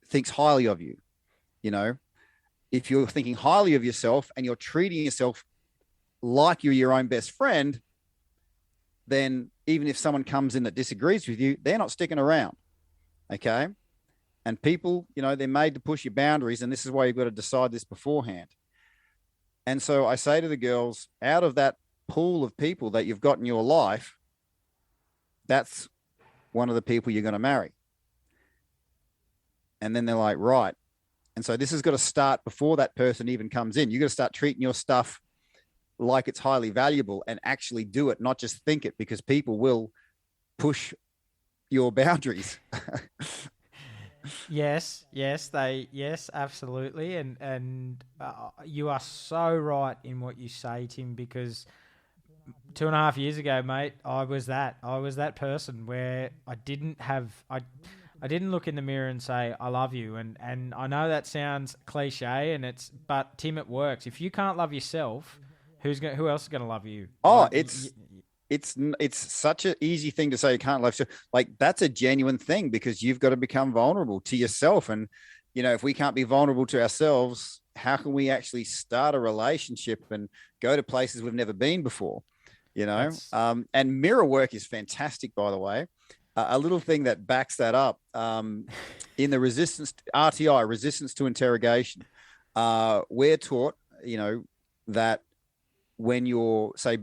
thinks highly of you. You know, if you're thinking highly of yourself and you're treating yourself like you're your own best friend, then even if someone comes in that disagrees with you, they're not sticking around. Okay. And people, you know, they're made to push your boundaries. And this is why you've got to decide this beforehand. And so I say to the girls, out of that pool of people that you've got in your life, that's one of the people you're going to marry. And then they're like, right. And so this has got to start before that person even comes in. You've got to start treating your stuff like it's highly valuable and actually do it, not just think it, because people will push your boundaries. Yes, absolutely. And you are so right in what you say, Tim, because 2.5 years ago, mate, I was that person where I didn't look in the mirror and say, I love you. And I know that sounds cliche, but Tim, it works. If you can't love yourself, who else is going to love you? Oh, it's such an easy thing to say. You can't love yourself. Like, that's a genuine thing, because you've got to become vulnerable to yourself. And, you know, if we can't be vulnerable to ourselves, how can we actually start a relationship and go to places we've never been before? You know, and mirror work is fantastic, by the way. A little thing that backs that up, in the RTI, resistance to interrogation, we're taught, you know, that when you're, say,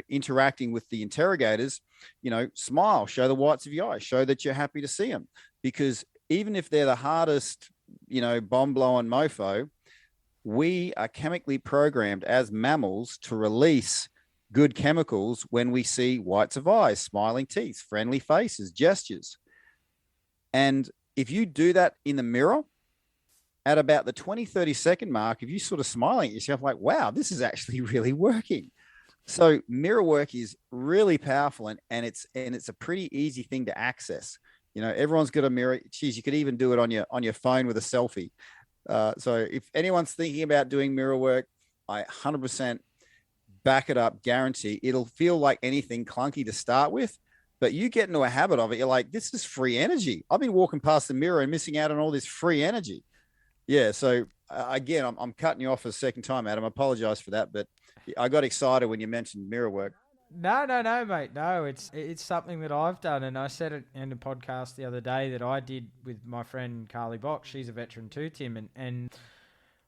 interacting with the interrogators, you know, smile, show the whites of your eyes, show that you're happy to see them. Because even if they're the hardest, you know, bomb-blowing mofo, we are chemically programmed as mammals to release good chemicals when we see whites of eyes, smiling teeth, friendly faces, gestures. And if you do that in the mirror, at about the 20-30 second mark, if you sort of smiling at yourself like, wow, this is actually really working. So mirror work is really powerful, and it's a pretty easy thing to access. You know, everyone's got a mirror. Geez, you could even do it on your phone with a selfie. So if anyone's thinking about doing mirror work, I 100% back it up, guarantee it'll feel like anything clunky to start with, but you get into a habit of it. You're like, this is free energy. I've been walking past the mirror and missing out on all this free energy. Yeah. So again, I'm cutting you off a second time, Adam. I apologize for that, but I got excited when you mentioned mirror work. No, mate. No, it's something that I've done, and I said it in a podcast the other day that I did with my friend Carly Box. She's a veteran too, Tim, and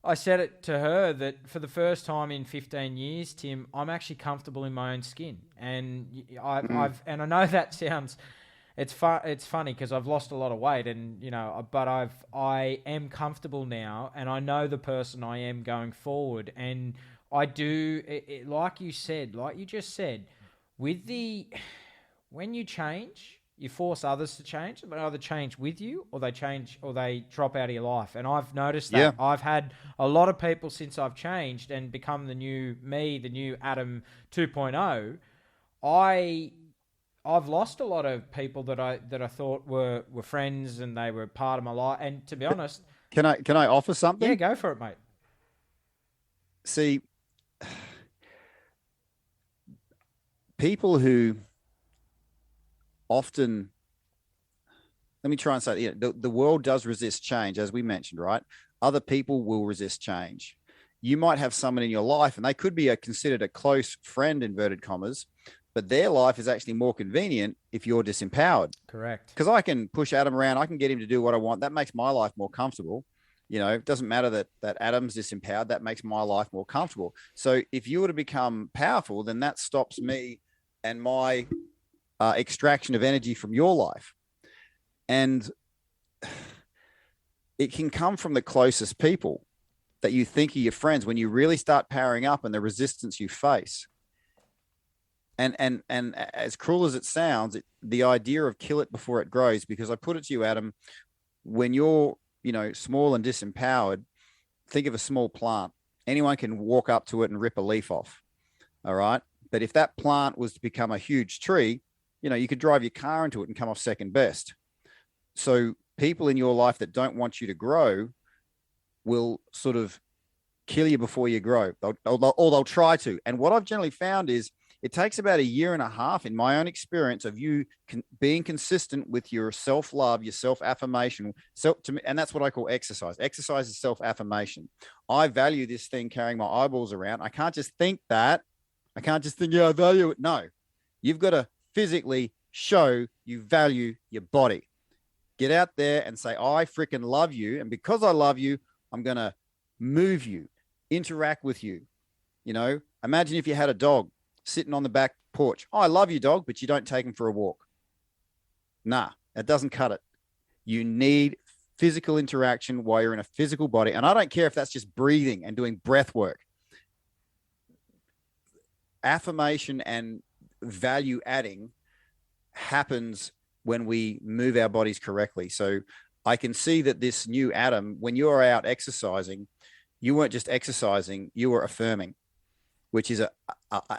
I said it to her that for the first time in 15 years, Tim, I'm actually comfortable in my own skin, and I've and I know that sounds. It's funny because I've lost a lot of weight, and but I am comfortable now, and I know the person I am going forward, and I do like you just said, when you change, you force others to change. They either change with you, or they drop out of your life. And I've noticed that. Yeah. I've had a lot of people since I've changed and become the new me, the new Adam 2.0. I've lost a lot of people that I thought were friends and they were part of my life. And to be honest, Can I offer something? yeah, go for it, mate. See, people who often, let me try and say, the world does resist change, as we mentioned, right? Other people will resist change. You might have someone in your life, and they could be considered a close friend, inverted commas, but their life is actually more convenient if you're disempowered. Correct. Because I can push Adam around. I can get him to do what I want. That makes my life more comfortable. It doesn't matter that Adam's disempowered. That makes my life more comfortable. So if you were to become powerful, then that stops me and my extraction of energy from your life. And it can come from the closest people that you think are your friends when you really start powering up and the resistance you face. And as cruel as it sounds, the idea of kill it before it grows, because I put it to you, Adam, when you're, small and disempowered, think of a small plant. Anyone can walk up to it and rip a leaf off. All right. But if that plant was to become a huge tree, you could drive your car into it and come off second best. So people in your life that don't want you to grow will sort of kill you before you grow. They'll try to. And what I've generally found is it takes about a year and a half, in my own experience, of you being consistent with your self-love, your self-affirmation. And that's what I call exercise. Exercise is self-affirmation. I value this thing carrying my eyeballs around. I can't just think that. I can't just think, yeah, I value it. No, you've got to physically show you value your body. Get out there and say, I freaking love you. And because I love you, I'm going to move you, interact with you. Imagine if you had a dog sitting on the back porch. Oh, I love you, dog, but you don't take him for a walk. Nah, that doesn't cut it. You need physical interaction while you're in a physical body. And I don't care if that's just breathing and doing breath work. Affirmation and value adding happens when we move our bodies correctly. So I can see that this new Adam, when you are out exercising, you weren't just exercising, you were affirming, which is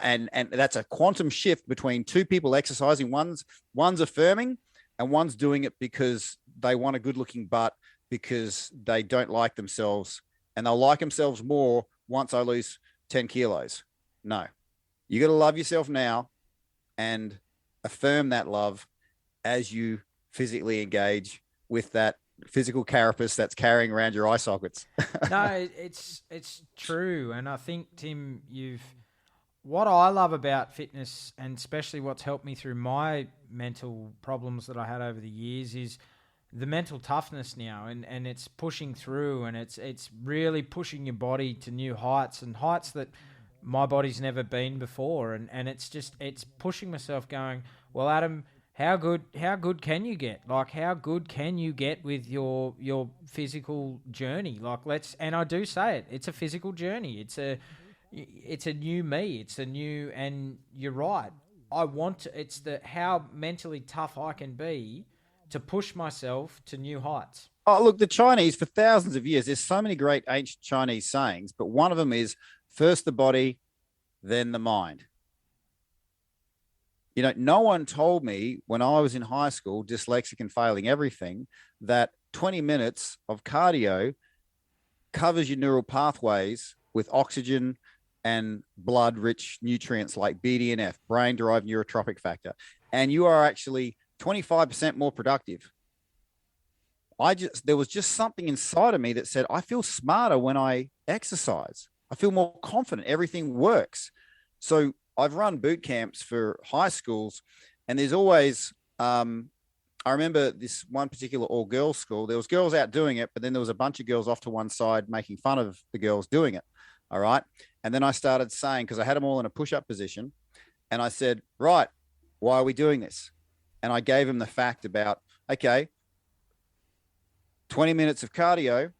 and that's a quantum shift between two people exercising. One's affirming and one's doing it because they want a good looking butt, because they don't like themselves, and they'll like themselves more once I lose 10 kilos. No, you got to love yourself now and affirm that love as you physically engage with that physical carapace that's carrying around your eye sockets. No, it's true. And I think, Tim, what I love about fitness, and especially what's helped me through my mental problems that I had over the years, is the mental toughness now, and it's pushing through, and it's really pushing your body to new heights, and heights that my body's never been before. And it's pushing myself, going, well, Adam, how good can you get? Like, how good can you get with your physical journey? Like, and I do say it, it's a physical journey. It's a new me. And you're right. It's how mentally tough I can be to push myself to new heights. Oh, look, the Chinese, for thousands of years, there's so many great ancient Chinese sayings, but one of them is first the body, then the mind. No one told me when I was in high school, dyslexic and failing everything, that 20 minutes of cardio covers your neural pathways with oxygen and blood-rich nutrients like BDNF, brain-derived neurotropic factor, and you are actually 25% more productive. There was just something inside of me that said, I feel smarter when I exercise. I feel more confident. Everything works. So I've run boot camps for high schools, and there's always, I remember this one particular all-girls school. There was girls out doing it, but then there was a bunch of girls off to one side making fun of the girls doing it. All right. And then I started saying, because I had them all in a push-up position, and I said, right, why are we doing this? And I gave them the fact about, okay, 20 minutes of cardio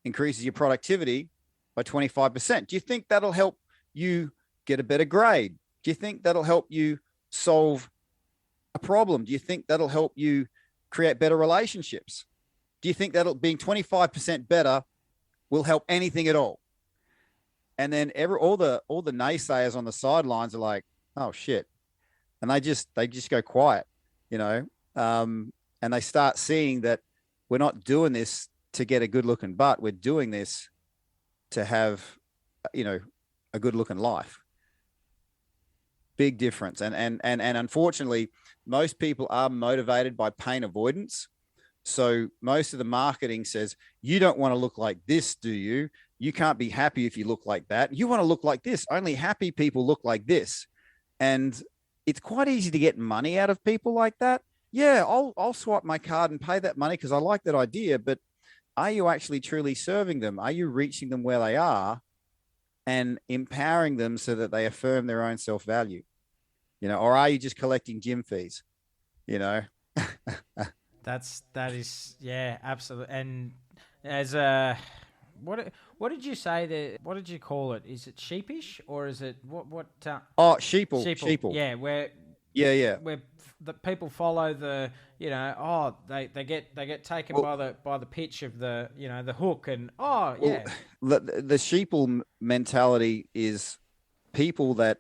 increases your productivity by 25%. Do you think that'll help you get a better grade? Do you think that'll help you solve a problem? Do you think that'll help you create better relationships? Do you think that'll being 25% better will help anything at all? And then all the naysayers on the sidelines are like, oh shit. And they just go quiet, you know? And they start seeing that we're not doing this to get a good looking butt. We're doing this to have, you know, a good looking life. Big difference. And unfortunately, most people are motivated by pain avoidance. So most of the marketing says, you don't want to look like this, do you? You can't be happy if you look like that. You want to look like this. Only happy people look like this. And it's quite easy to get money out of people like that. Yeah, I'll swipe my card and pay that money because I like that idea. But are you actually truly serving them? Are you reaching them where they are and empowering them so that they affirm their own self-value? You know, or are you just collecting gym fees? You know? That is, yeah, absolutely. And as a, what did you say there? What did you call it? Is it sheepish or is it what? Sheeple. Yeah, where the people follow the, you know, they get taken by the pitch of the, you know, the hook and the sheeple mentality is people that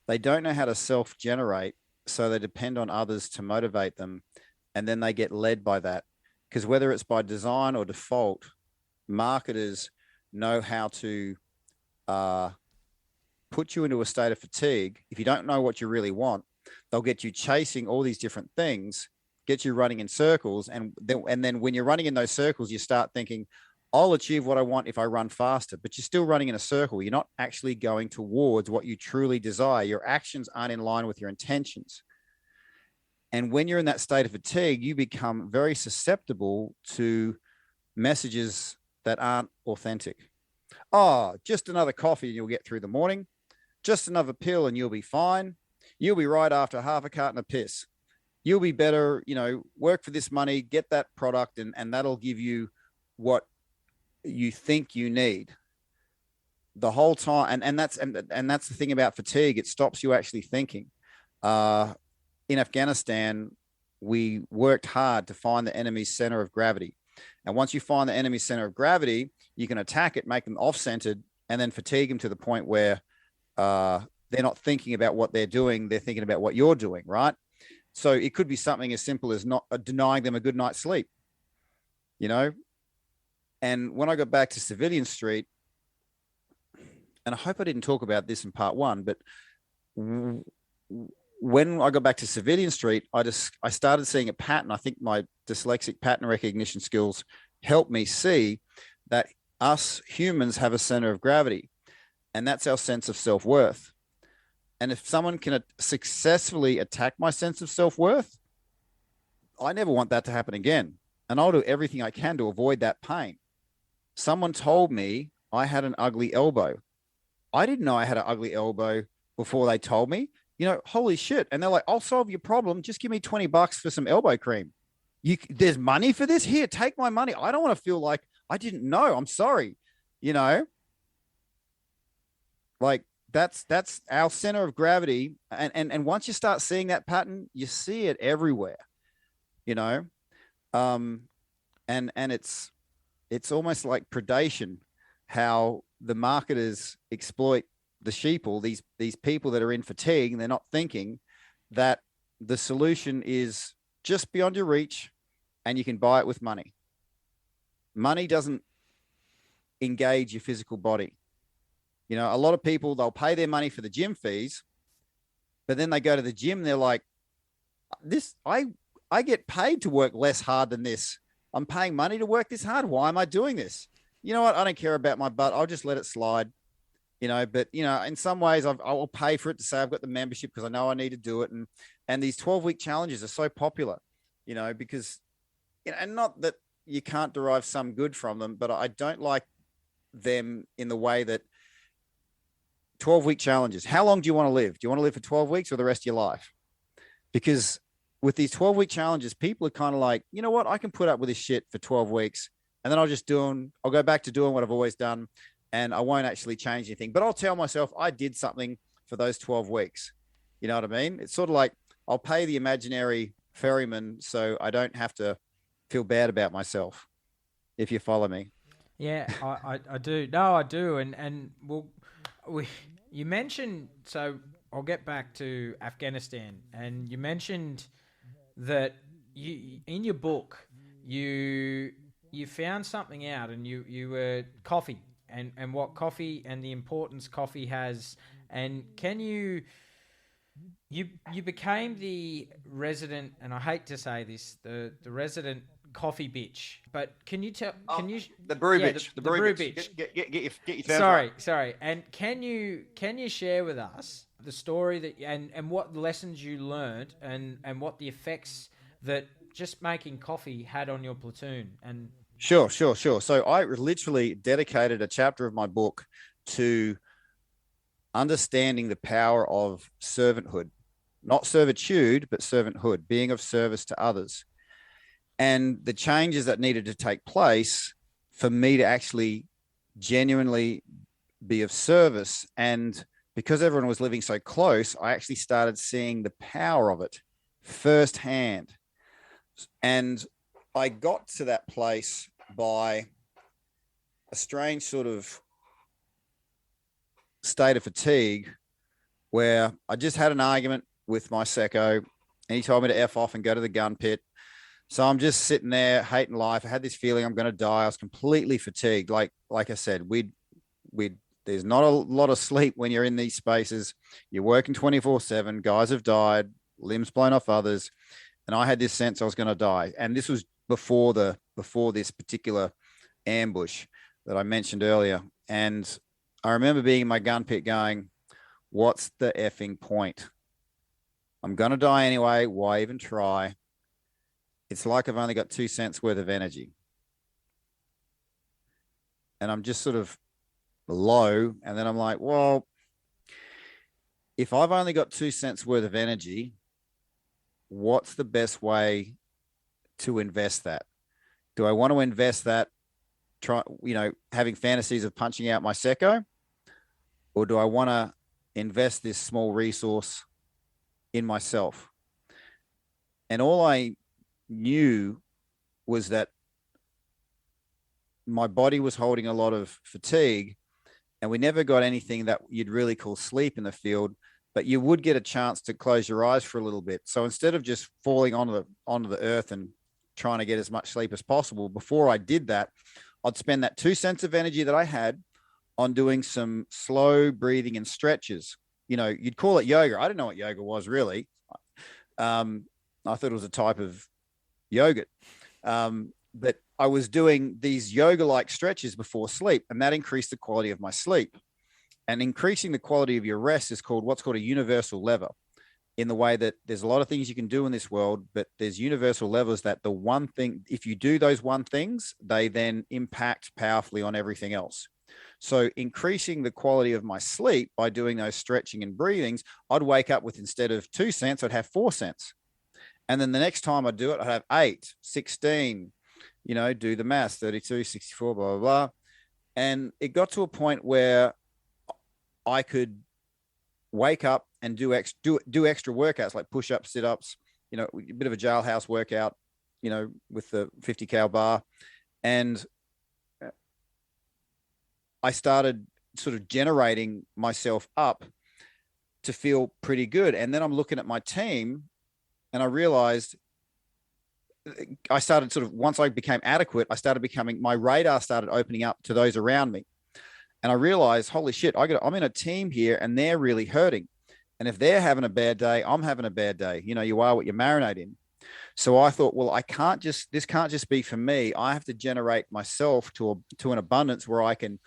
they don't know how to self-generate, so they depend on others to motivate them, and then they get led by that. Because whether it's by design or default, marketers know how to put you into a state of fatigue. If you don't know what you really want, they'll get you chasing all these different things, get you running in circles. And then when you're running in those circles, you start thinking, I'll achieve what I want if I run faster, but you're still running in a circle. You're not actually going towards what you truly desire. Your actions aren't in line with your intentions. And when you're in that state of fatigue, you become very susceptible to messages that aren't authentic. Oh, just another coffee and you'll get through the morning. Just another pill and you'll be fine. You'll be right after half a carton of piss. You'll be better, you know, work for this money, get that product, and that'll give you what you think you need the whole time. And that's the thing about fatigue. It stops you actually thinking. In Afghanistan, we worked hard to find the enemy's center of gravity. And once you find the enemy's center of gravity, you can attack it, make them off-centered, and then fatigue them to the point where they're not thinking about what they're doing. They're thinking about what you're doing, right? So it could be something as simple as not denying them a good night's sleep, you know? And when I got back to Civilian Street, and I hope I didn't talk about this in part one, but when I got back to Civilian Street, I started seeing a pattern. I think my dyslexic pattern recognition skills helped me see that us humans have a center of gravity, and that's our sense of self-worth. And if someone can successfully attack my sense of self-worth, I never want that to happen again. And I'll do everything I can to avoid that pain. Someone told me I had an ugly elbow. I didn't know I had an ugly elbow before they told me. You know, holy shit. And they're like, I'll solve your problem. Just give me $20 for some elbow cream. There's money for this? Here, take my money. I don't want to feel like I didn't know. I'm sorry. You know, like that's our center of gravity. And once you start seeing that pattern, you see it everywhere, you know? And it's almost like predation, how the marketers exploit the sheeple, these people that are in fatigue, and they're not thinking that the solution is just beyond your reach and you can buy it with money. Money doesn't engage your physical body. You know, a lot of people, they'll pay their money for the gym fees, but then they go to the gym and they're like, I get paid to work less hard than this. I'm paying money to work this hard. Why am I doing this? You know what? I don't care about my butt. I'll just let it slide. but in some ways I'll pay for it to say I've got the membership because I know I need to do it. And these 12-week challenges are so popular, because, and not that you can't derive some good from them, but I don't like them in the way that 12-week challenges. How long do you want to live? Do you want to live for 12 weeks or the rest of your life? Because with these 12-week challenges, people are kind of like, you know what? I can put up with this shit for 12 weeks and then I'll go back to doing what I've always done and I won't actually change anything. But I'll tell myself I did something for those 12 weeks. You know what I mean? It's sort of like I'll pay the imaginary ferryman so I don't have to feel bad about myself, if you follow me. Yeah, I do. No, I do. And you mentioned, so I'll get back to Afghanistan, and you mentioned that you in your book you found something out, and you were coffee and what coffee and the importance coffee has, and can you became the resident, and I hate to say this, the resident coffee bitch, but can you tell? Can you the brew bitch? The brew bitch. Get your terms sorry. And can you share with us the story that and what lessons you learned and what the effects that just making coffee had on your platoon? And Sure. So I literally dedicated a chapter of my book to understanding the power of servanthood, not servitude, but servanthood, being of service to others, and the changes that needed to take place for me to actually genuinely be of service. And because everyone was living so close, I actually started seeing the power of it firsthand. And I got to that place by a strange sort of state of fatigue where I just had an argument with my secco and he told me to F off and go to the gun pit. So I'm just sitting there hating life. I had this feeling I'm going to die. I was completely fatigued. Like I said, there's not a lot of sleep when you're in these spaces. You're working 24/7. Guys have died, limbs blown off others. And I had this sense I was going to die. And this was before this particular ambush that I mentioned earlier. And I remember being in my gun pit going, what's the effing point? I'm going to die anyway. Why even try? It's like I've only got 2 cents worth of energy. And I'm just sort of low. And then I'm like, well, if I've only got 2 cents worth of energy, what's the best way to invest that? Do I want to invest that, having fantasies of punching out my secco? Or do I want to invest this small resource in myself? And all I knew was that my body was holding a lot of fatigue, and we never got anything that you'd really call sleep in the field, but you would get a chance to close your eyes for a little bit. So instead of just falling onto the earth and trying to get as much sleep as possible, before I did that, I'd spend that 2 cents of energy that I had on doing some slow breathing and stretches. You'd call it yoga. I didn't know what yoga was really. I thought it was a type of yogurt. But I was doing these yoga-like stretches before sleep, and that increased the quality of my sleep. And increasing the quality of your rest is what's called a universal lever, in the way that there's a lot of things you can do in this world, but there's universal levers that the one thing, if you do those one things, they then impact powerfully on everything else. So increasing the quality of my sleep by doing those stretching and breathings, I'd wake up with, instead of 2 cents, I'd have 4 cents. And then the next time I do it, I'd have 8, 16, do the math, 32, 64, blah, blah, blah. And it got to a point where I could wake up and do extra workouts like push-ups, sit-ups, a bit of a jailhouse workout, with the 50 cal bar. And I started sort of generating myself up to feel pretty good. And then I'm looking at my team and I realized I started sort of, once I became adequate, my radar started opening up to those around me. And I realized, holy shit, I'm in a team here and they're really hurting. And if they're having a bad day, I'm having a bad day. You are what you marinate in. So I thought, well, this can't just be for me. I have to generate myself to an abundance where I can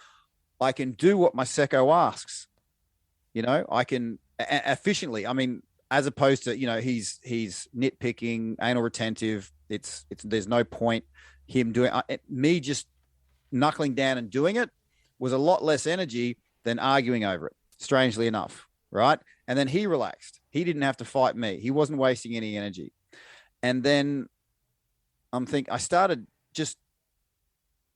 I can do what my secco asks. I can efficiently. I mean, as opposed to, he's nitpicking, anal retentive. It's there's no point him doing me just knuckling down and doing it was a lot less energy than arguing over it, strangely enough, right? And then he relaxed. He didn't have to fight me. He wasn't wasting any energy. And then I started just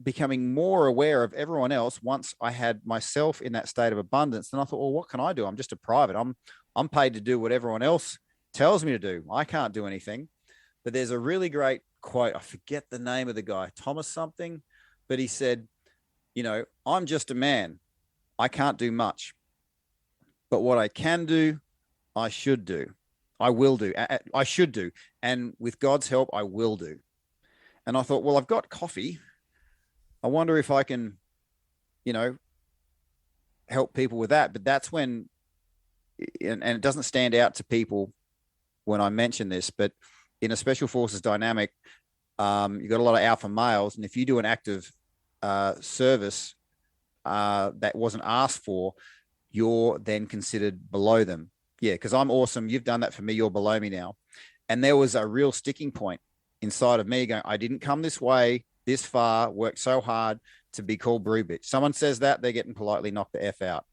becoming more aware of everyone else once I had myself in that state of abundance. And I thought, well, what can I do? I'm just a private. I'm paid to do what everyone else tells me to do. I can't do anything. But there's a really great quote. I forget the name of the guy, Thomas something, but he said, I'm just a man. I can't do much. But what I can do, I should do. I will do. I should do. And with God's help, I will do. And I thought, well, I've got coffee. I wonder if I can, help people with that. But that's when, and it doesn't stand out to people when I mention this, but in a special forces dynamic, you've got a lot of alpha males. And if you do an active service that wasn't asked for, you're then considered below them. Yeah, because I'm awesome. You've done that for me. You're below me now. And there was a real sticking point inside of me going, I didn't come this way, this far, worked so hard to be called brew bitch. Someone says that, they're getting politely knocked the F out,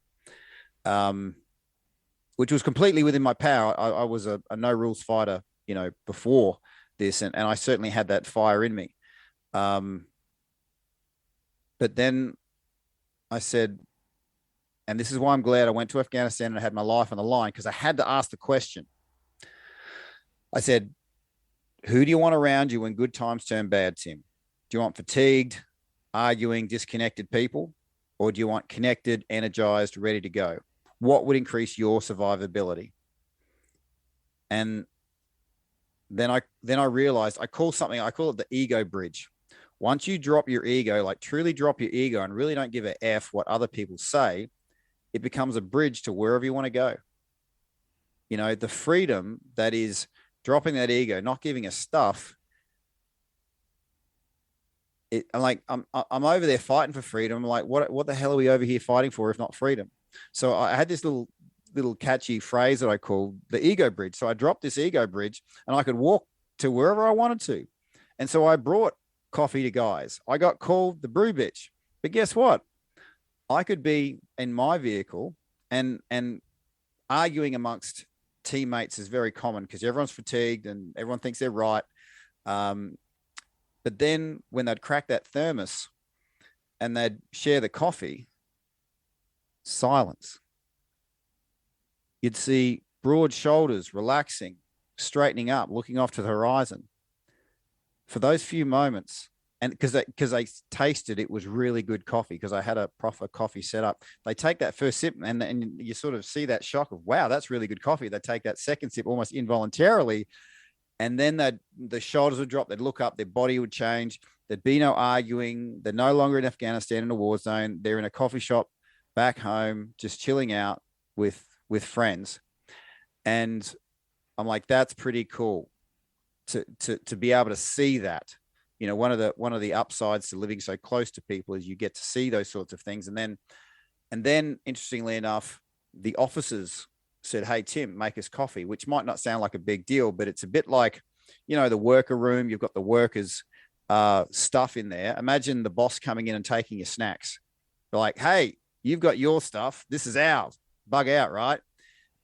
which was completely within my power. I was a no rules fighter, before this, and I certainly had that fire in me. But then I said, and this is why I'm glad I went to Afghanistan and I had my life on the line, because I had to ask the question. I said, who do you want around you when good times turn bad, Tim? Do you want fatigued, arguing, disconnected people? Or do you want connected, energized, ready to go? What would increase your survivability? And then I realized I call it the ego bridge. Once you drop your ego, like truly drop your ego and really don't give a F what other people say, it becomes a bridge to wherever you want to go. The freedom that is dropping that ego, not giving a stuff. I'm over there fighting for freedom. I'm like, what the hell are we over here fighting for if not freedom? So I had this little catchy phrase that I called the ego bridge. So I dropped this ego bridge and I could walk to wherever I wanted to. And so I brought coffee to guys. I got called the brew bitch. But guess what? I could be in my vehicle and arguing amongst teammates is very common because everyone's fatigued and everyone thinks they're right. But then when they'd crack that thermos and they'd share the coffee, silence. You'd see broad shoulders, relaxing, straightening up, looking off to the horizon. For those few moments, and because they tasted it was really good coffee, because I had a proper coffee set up. They take that first sip and you sort of see that shock of, wow, that's really good coffee. They take that second sip almost involuntarily, and then the shoulders would drop. They'd look up, their body would change. There'd be no arguing. They're no longer in Afghanistan in a war zone. They're in a coffee shop back home, just chilling out with friends. And I'm like, that's pretty cool to be able to see that. One of the upsides to living so close to people is you get to see those sorts of things. And then interestingly enough, the officers said, hey, Tim, make us coffee, which might not sound like a big deal, but it's a bit like, the worker room. You've got the workers' stuff in there. Imagine the boss coming in and taking your snacks. They're like, hey, you've got your stuff. This is ours. Bug out, right?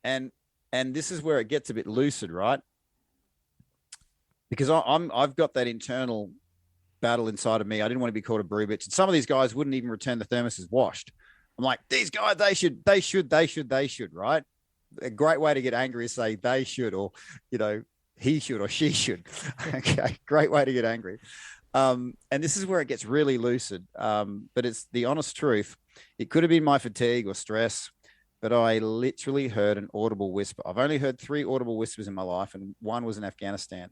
And this is where it gets a bit lucid, right? Because I've got that internal battle inside of me. I didn't want to be called a brew bitch. And some of these guys wouldn't even return the thermoses washed. I'm like, these guys, they should, right? A great way to get angry is say they should, or, he should or she should. Okay, great way to get angry. And this is where it gets really lucid. But it's the honest truth. It could have been my fatigue or stress, but I literally heard an audible whisper. I've only heard 3 audible whispers in my life, and one was in Afghanistan.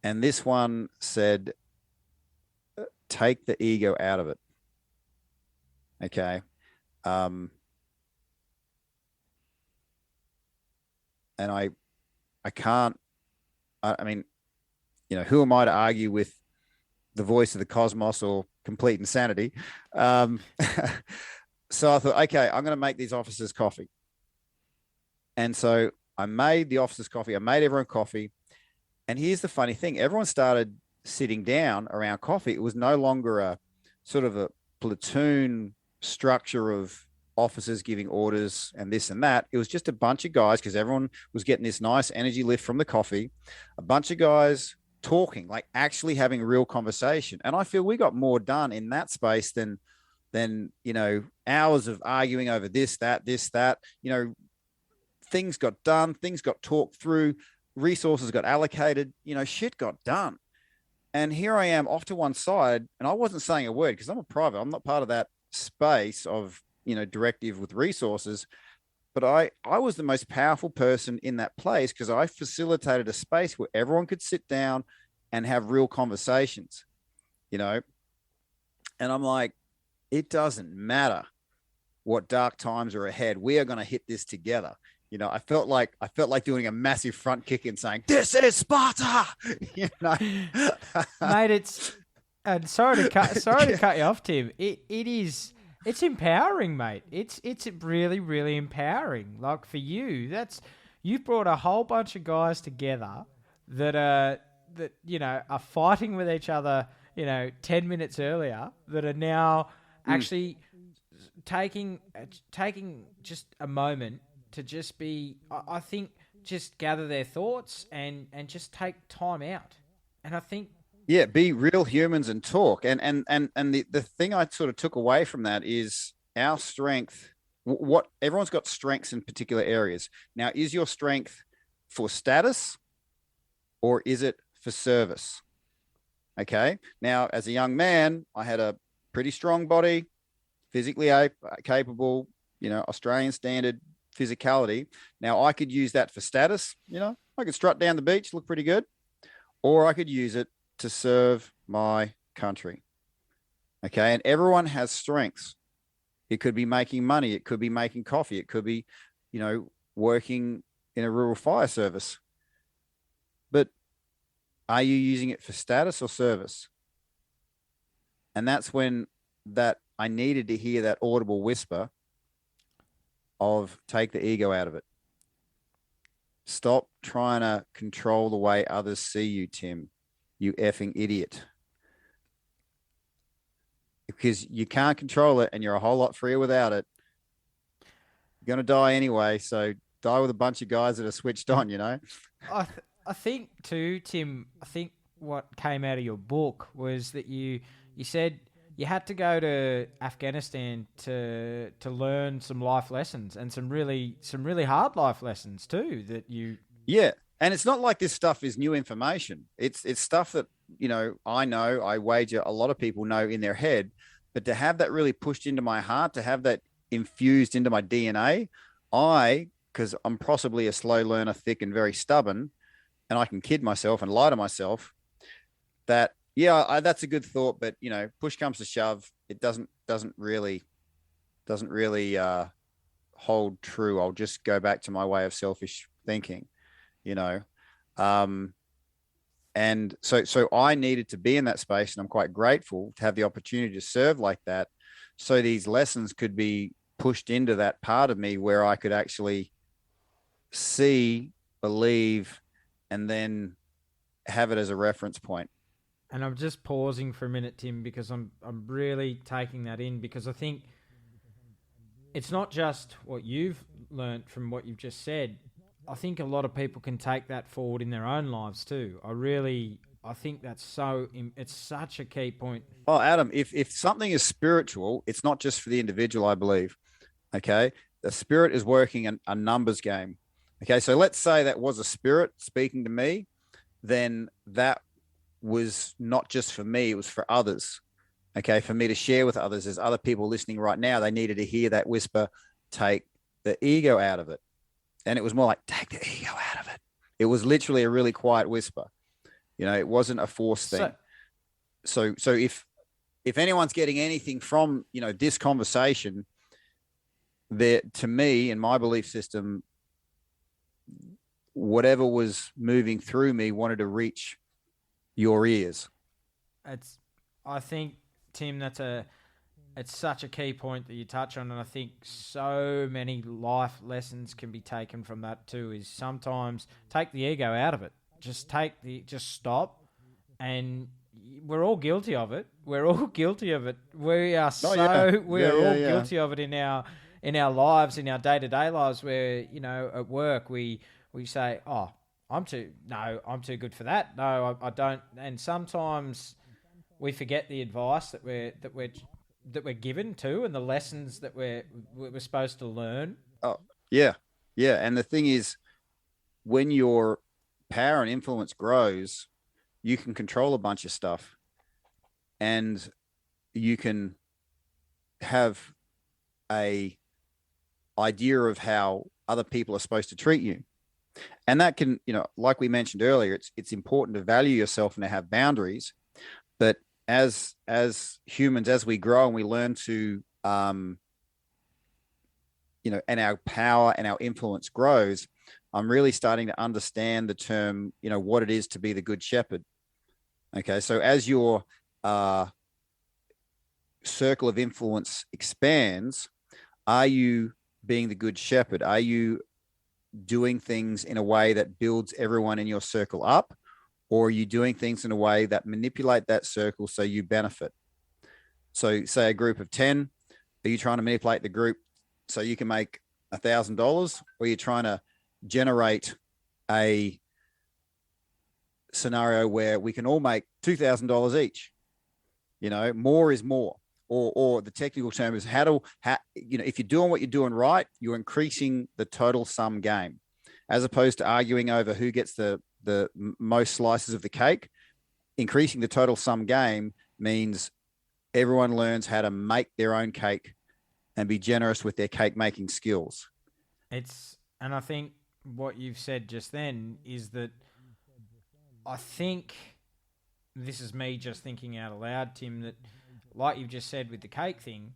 And this one said, take the ego out of it. Okay. And I can't, I mean, who am I to argue with the voice of the cosmos or complete insanity? So I thought, okay, I'm going to make these officers coffee. And so I made the officers coffee. I made everyone coffee. And here's the funny thing. Everyone started sitting down around coffee. It was no longer a sort of a platoon structure of officers giving orders and this and that. It was just a bunch of guys, because everyone was getting this nice energy lift from the coffee, a bunch of guys talking, like actually having real conversation. And I feel we got more done in that space than hours of arguing over this, that, things got done, things got talked through, resources got allocated, shit got done. And here I am off to one side, and I wasn't saying a word because I'm a private. I'm not part of that space of, directive with resources. But I was the most powerful person in that place because I facilitated a space where everyone could sit down and have real conversations, And I'm like, it doesn't matter what dark times are ahead. We are going to hit this together. I felt like doing a massive front kick and saying, "This is Sparta." Mate, it's sorry to cut you off, Tim. It's empowering, mate. It's really, really empowering. Like for you, you've brought a whole bunch of guys together that are fighting with each other, 10 minutes earlier, that are now actually taking just a moment to just be, I think, just gather their thoughts and just take time out. And I think, yeah, be real humans and talk. And the thing I sort of took away from that is our strength. What everyone's got strengths in particular areas. Now, is your strength for status or is it for service? Okay. Now, as a young man, I had a pretty strong body, physically capable, Australian standard physicality. Now, I could use that for status. I could strut down the beach, look pretty good, or I could use it to serve my country. Okay. And everyone has strengths. It could be making money. It could be making coffee. It could be, working in a rural fire service. But are you using it for status or service? And that's when I needed to hear that audible whisper of take the ego out of it. Stop trying to control the way others see you, Tim. You effing idiot. Because you can't control it and you're a whole lot freer without it. You're going to die anyway, so die with a bunch of guys that are switched on, I think too, Tim, what came out of your book was that you said you had to go to Afghanistan to learn some life lessons and some really hard life lessons too that you. Yeah. And it's not like this stuff is new information. It's stuff that, I wager a lot of people know in their head, but to have that really pushed into my heart, to have that infused into my DNA, because I'm possibly a slow learner, thick and very stubborn, and I can kid myself and lie to myself that, yeah, that's a good thought, but push comes to shove, it doesn't really hold true. I'll just go back to my way of selfish thinking, and so I needed to be in that space, and I'm quite grateful to have the opportunity to serve like that. So these lessons could be pushed into that part of me where I could actually see, believe, and then have it as a reference point. And I'm just pausing for a minute, Tim, because I'm really taking that in, because I think it's not just what you've learnt from what you've just said. I think a lot of people can take that forward in their own lives too. I think it's such a key point. Well, Adam, if something is spiritual, it's not just for the individual, I believe. Okay. The spirit is working a numbers game. Okay. So let's say that was a spirit speaking to me, then that was not just for me, it was for others. Okay. For me to share with others. There's other people listening right now. They needed to hear that whisper, take the ego out of it. And it was more like, take the ego out of it. It was literally a really quiet whisper. It wasn't a forced thing. So if anyone's getting anything from, this conversation, there, to me, in my belief system, whatever was moving through me wanted to reach your ears. I think, Tim, It's such a key point that you touch on, and I think so many life lessons can be taken from that too. Is sometimes take the ego out of it. Just stop, and we're all guilty of it. We're all guilty of it. We are all guilty of it in our lives, in our day-to-day lives. Where at work we say, "Oh, I'm too good for that. No, I don't." And sometimes we forget the advice that we're given to, and the lessons that we're supposed to learn. Oh, yeah. Yeah. And the thing is, when your power and influence grows, you can control a bunch of stuff, and you can have a idea of how other people are supposed to treat you. And that can, like we mentioned earlier, it's important to value yourself and to have boundaries. But as humans, as we grow and we learn to, and our power and our influence grows, I'm really starting to understand the term, what it is to be the good shepherd. Okay. So as your circle of influence expands, are you being the good shepherd? Are you doing things in a way that builds everyone in your circle up? Or are you doing things in a way that manipulate that circle so you benefit? So say a group of 10, are you trying to manipulate the group so you can make $1,000, or you're trying to generate a scenario where we can all make $2,000 each? More is more. Or the technical term is if you're doing what you're doing right, you're increasing the total sum game, as opposed to arguing over who gets the most slices of the cake. Increasing the total sum game means everyone learns how to make their own cake and be generous with their cake making skills. And I think what you've said just then is that I think this is me just thinking out aloud, Tim, that like you've just said with the cake thing,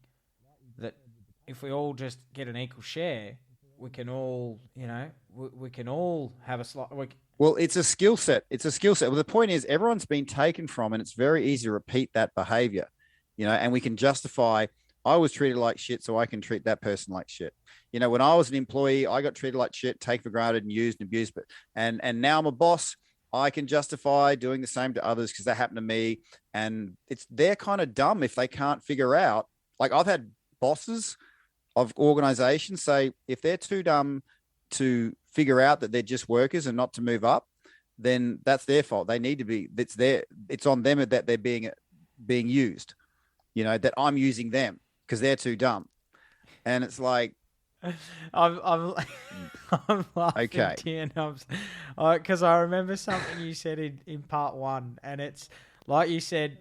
that if we all just get an equal share, we can all, we can all have a slight. Well, it's a skill set. Well, the point is everyone's been taken from, and it's very easy to repeat that behavior, and we can justify, I was treated like shit, so I can treat that person like shit. When I was an employee, I got treated like shit, taken for granted and used and abused. But and now I'm a boss, I can justify doing the same to others because that happened to me. And they're kind of dumb if they can't figure out. Like, I've had bosses of organizations say, if they're too dumb to figure out that they're just workers and not to move up, then that's their fault. They need to be, it's on them that they're being used, that I'm using them because they're too dumb. And it's like, I'm laughing, okay, because I remember something you said in part one, and it's like you said,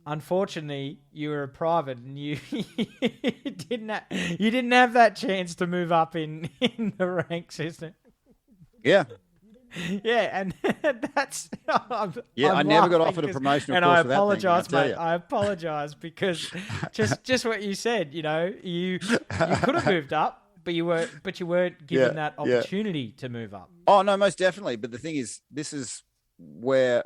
unfortunately you were a private and you didn't have that chance to move up in the rank system. Yeah. Yeah, and that's I never got offered a promotion, and I apologize, mate. I apologize because just what you said. You could have moved up, but you weren't given that opportunity to move up. Oh no, most definitely. But the thing is, this is where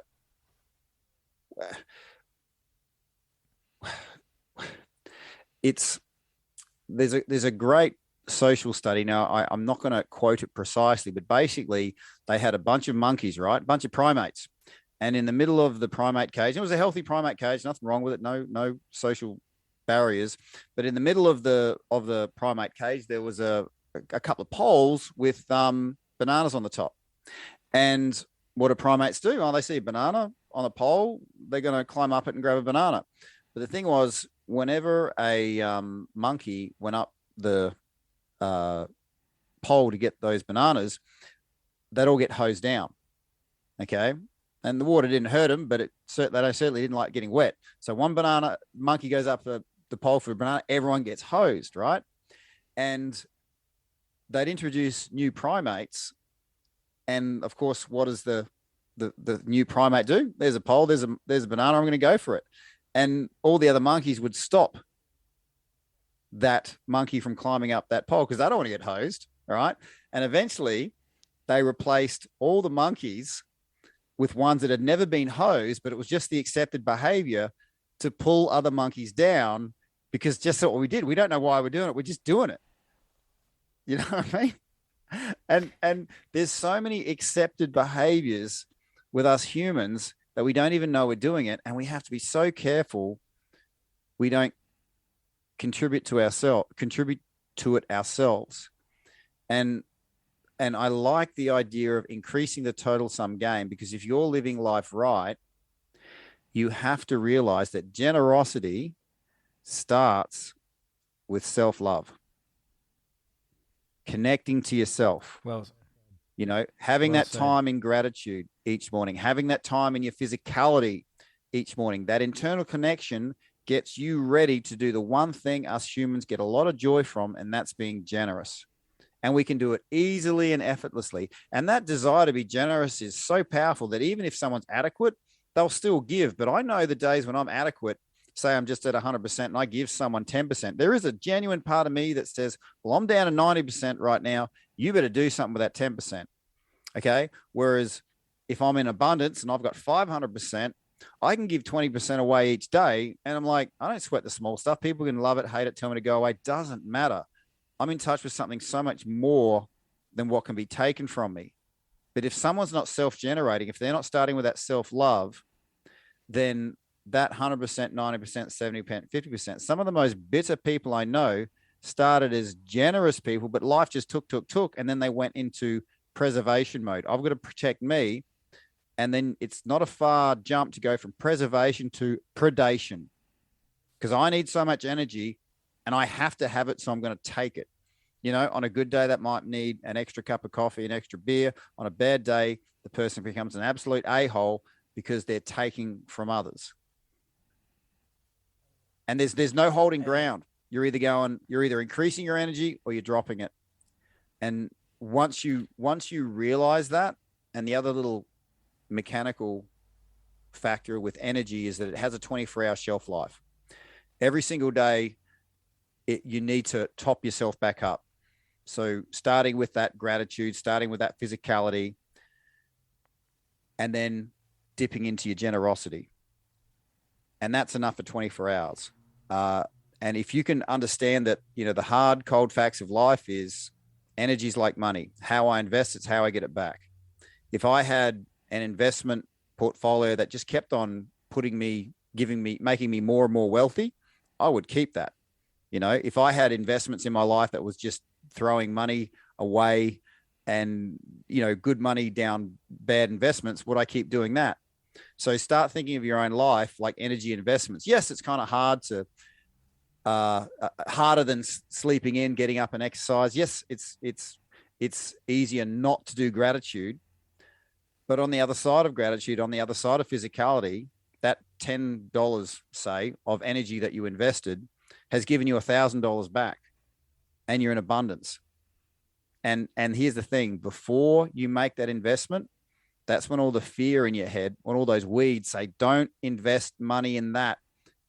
there's a great social study. Now, I'm not going to quote it precisely, but basically they had a bunch of monkeys, right? A bunch of primates. And in the middle of the primate cage, it was a healthy primate cage, nothing wrong with it, no social barriers. But in the middle of the primate cage, there was a couple of poles with bananas on the top. And what do primates do? Oh, they see a banana on a pole, they're going to climb up it and grab a banana. But the thing was, whenever a monkey went up the pole to get those bananas, they'd all get hosed down. Okay. And the water didn't hurt them, but they certainly didn't like getting wet. So one monkey goes up the pole for a banana, everyone gets hosed, right? And they'd introduce new primates. And of course, what does the new primate do? There's a pole, there's a banana, I'm going to go for it. And all the other monkeys would stop that monkey from climbing up that pole because they don't want to get hosed, all right? And eventually they replaced all the monkeys with ones that had never been hosed, but it was just the accepted behavior to pull other monkeys down because just what we did. We don't know why we're doing it. We're just doing it. You know what I mean? And there's so many accepted behaviors with us humans that we don't even know we're doing it, and we have to be so careful we don't contribute to it ourselves. And I like the idea of increasing the total sum game, because if you're living life right, you have to realize that generosity starts with self-love, connecting to yourself. Well, Having well that said. time in gratitude each morning, having that time in your physicality each morning. That internal connection gets you ready to do the one thing us humans get a lot of joy from, and that's being generous. And we can do it easily and effortlessly. And that desire to be generous is so powerful that even if someone's adequate, they'll still give. But I know the days when I'm adequate, say I'm just at 100% and I give someone 10%, there is a genuine part of me that says, well, I'm down to 90% right now. You better do something with that 10%. Okay. Whereas if I'm in abundance and I've got 500%, I can give 20% away each day. And I'm like, I don't sweat the small stuff. People can love it, hate it, tell me to go away. Doesn't matter. I'm in touch with something so much more than what can be taken from me. But if someone's not self-generating, if they're not starting with that self-love, then that 100%, 90%, 70%, 50%, some of the most bitter people I know started as generous people, but life just took, and then they went into preservation mode. I've got to protect me. And then it's not a far jump to go from preservation to predation, because I need so much energy and I have to have it. So I'm going to take it. On a good day, that might need an extra cup of coffee, an extra beer. On a bad day, the person becomes an absolute a-hole because they're taking from others. And there's no holding ground. You're either increasing your energy or you're dropping it. And once you realize that, and the other little mechanical factor with energy is that it has a 24-hour shelf life. Every single day, you need to top yourself back up. So starting with that gratitude, starting with that physicality, and then dipping into your generosity. And that's enough for 24 hours. And if you can understand that, the hard, cold facts of life is energy is like money. How I invest, it's how I get it back. If I had an investment portfolio that just kept on making me more and more wealthy, I would keep that. If I had investments in my life that was just throwing money away and, good money down bad investments, would I keep doing that? So start thinking of your own life like energy investments. Yes, it's kind of harder than sleeping in, getting up and exercise. Yes, it's easier not to do gratitude. But on the other side of gratitude, on the other side of physicality, that $10, say, of energy that you invested has given you $1,000 back, and you're in abundance. And here's the thing, before you make that investment, that's when all the fear in your head, when all those weeds say, don't invest money in that,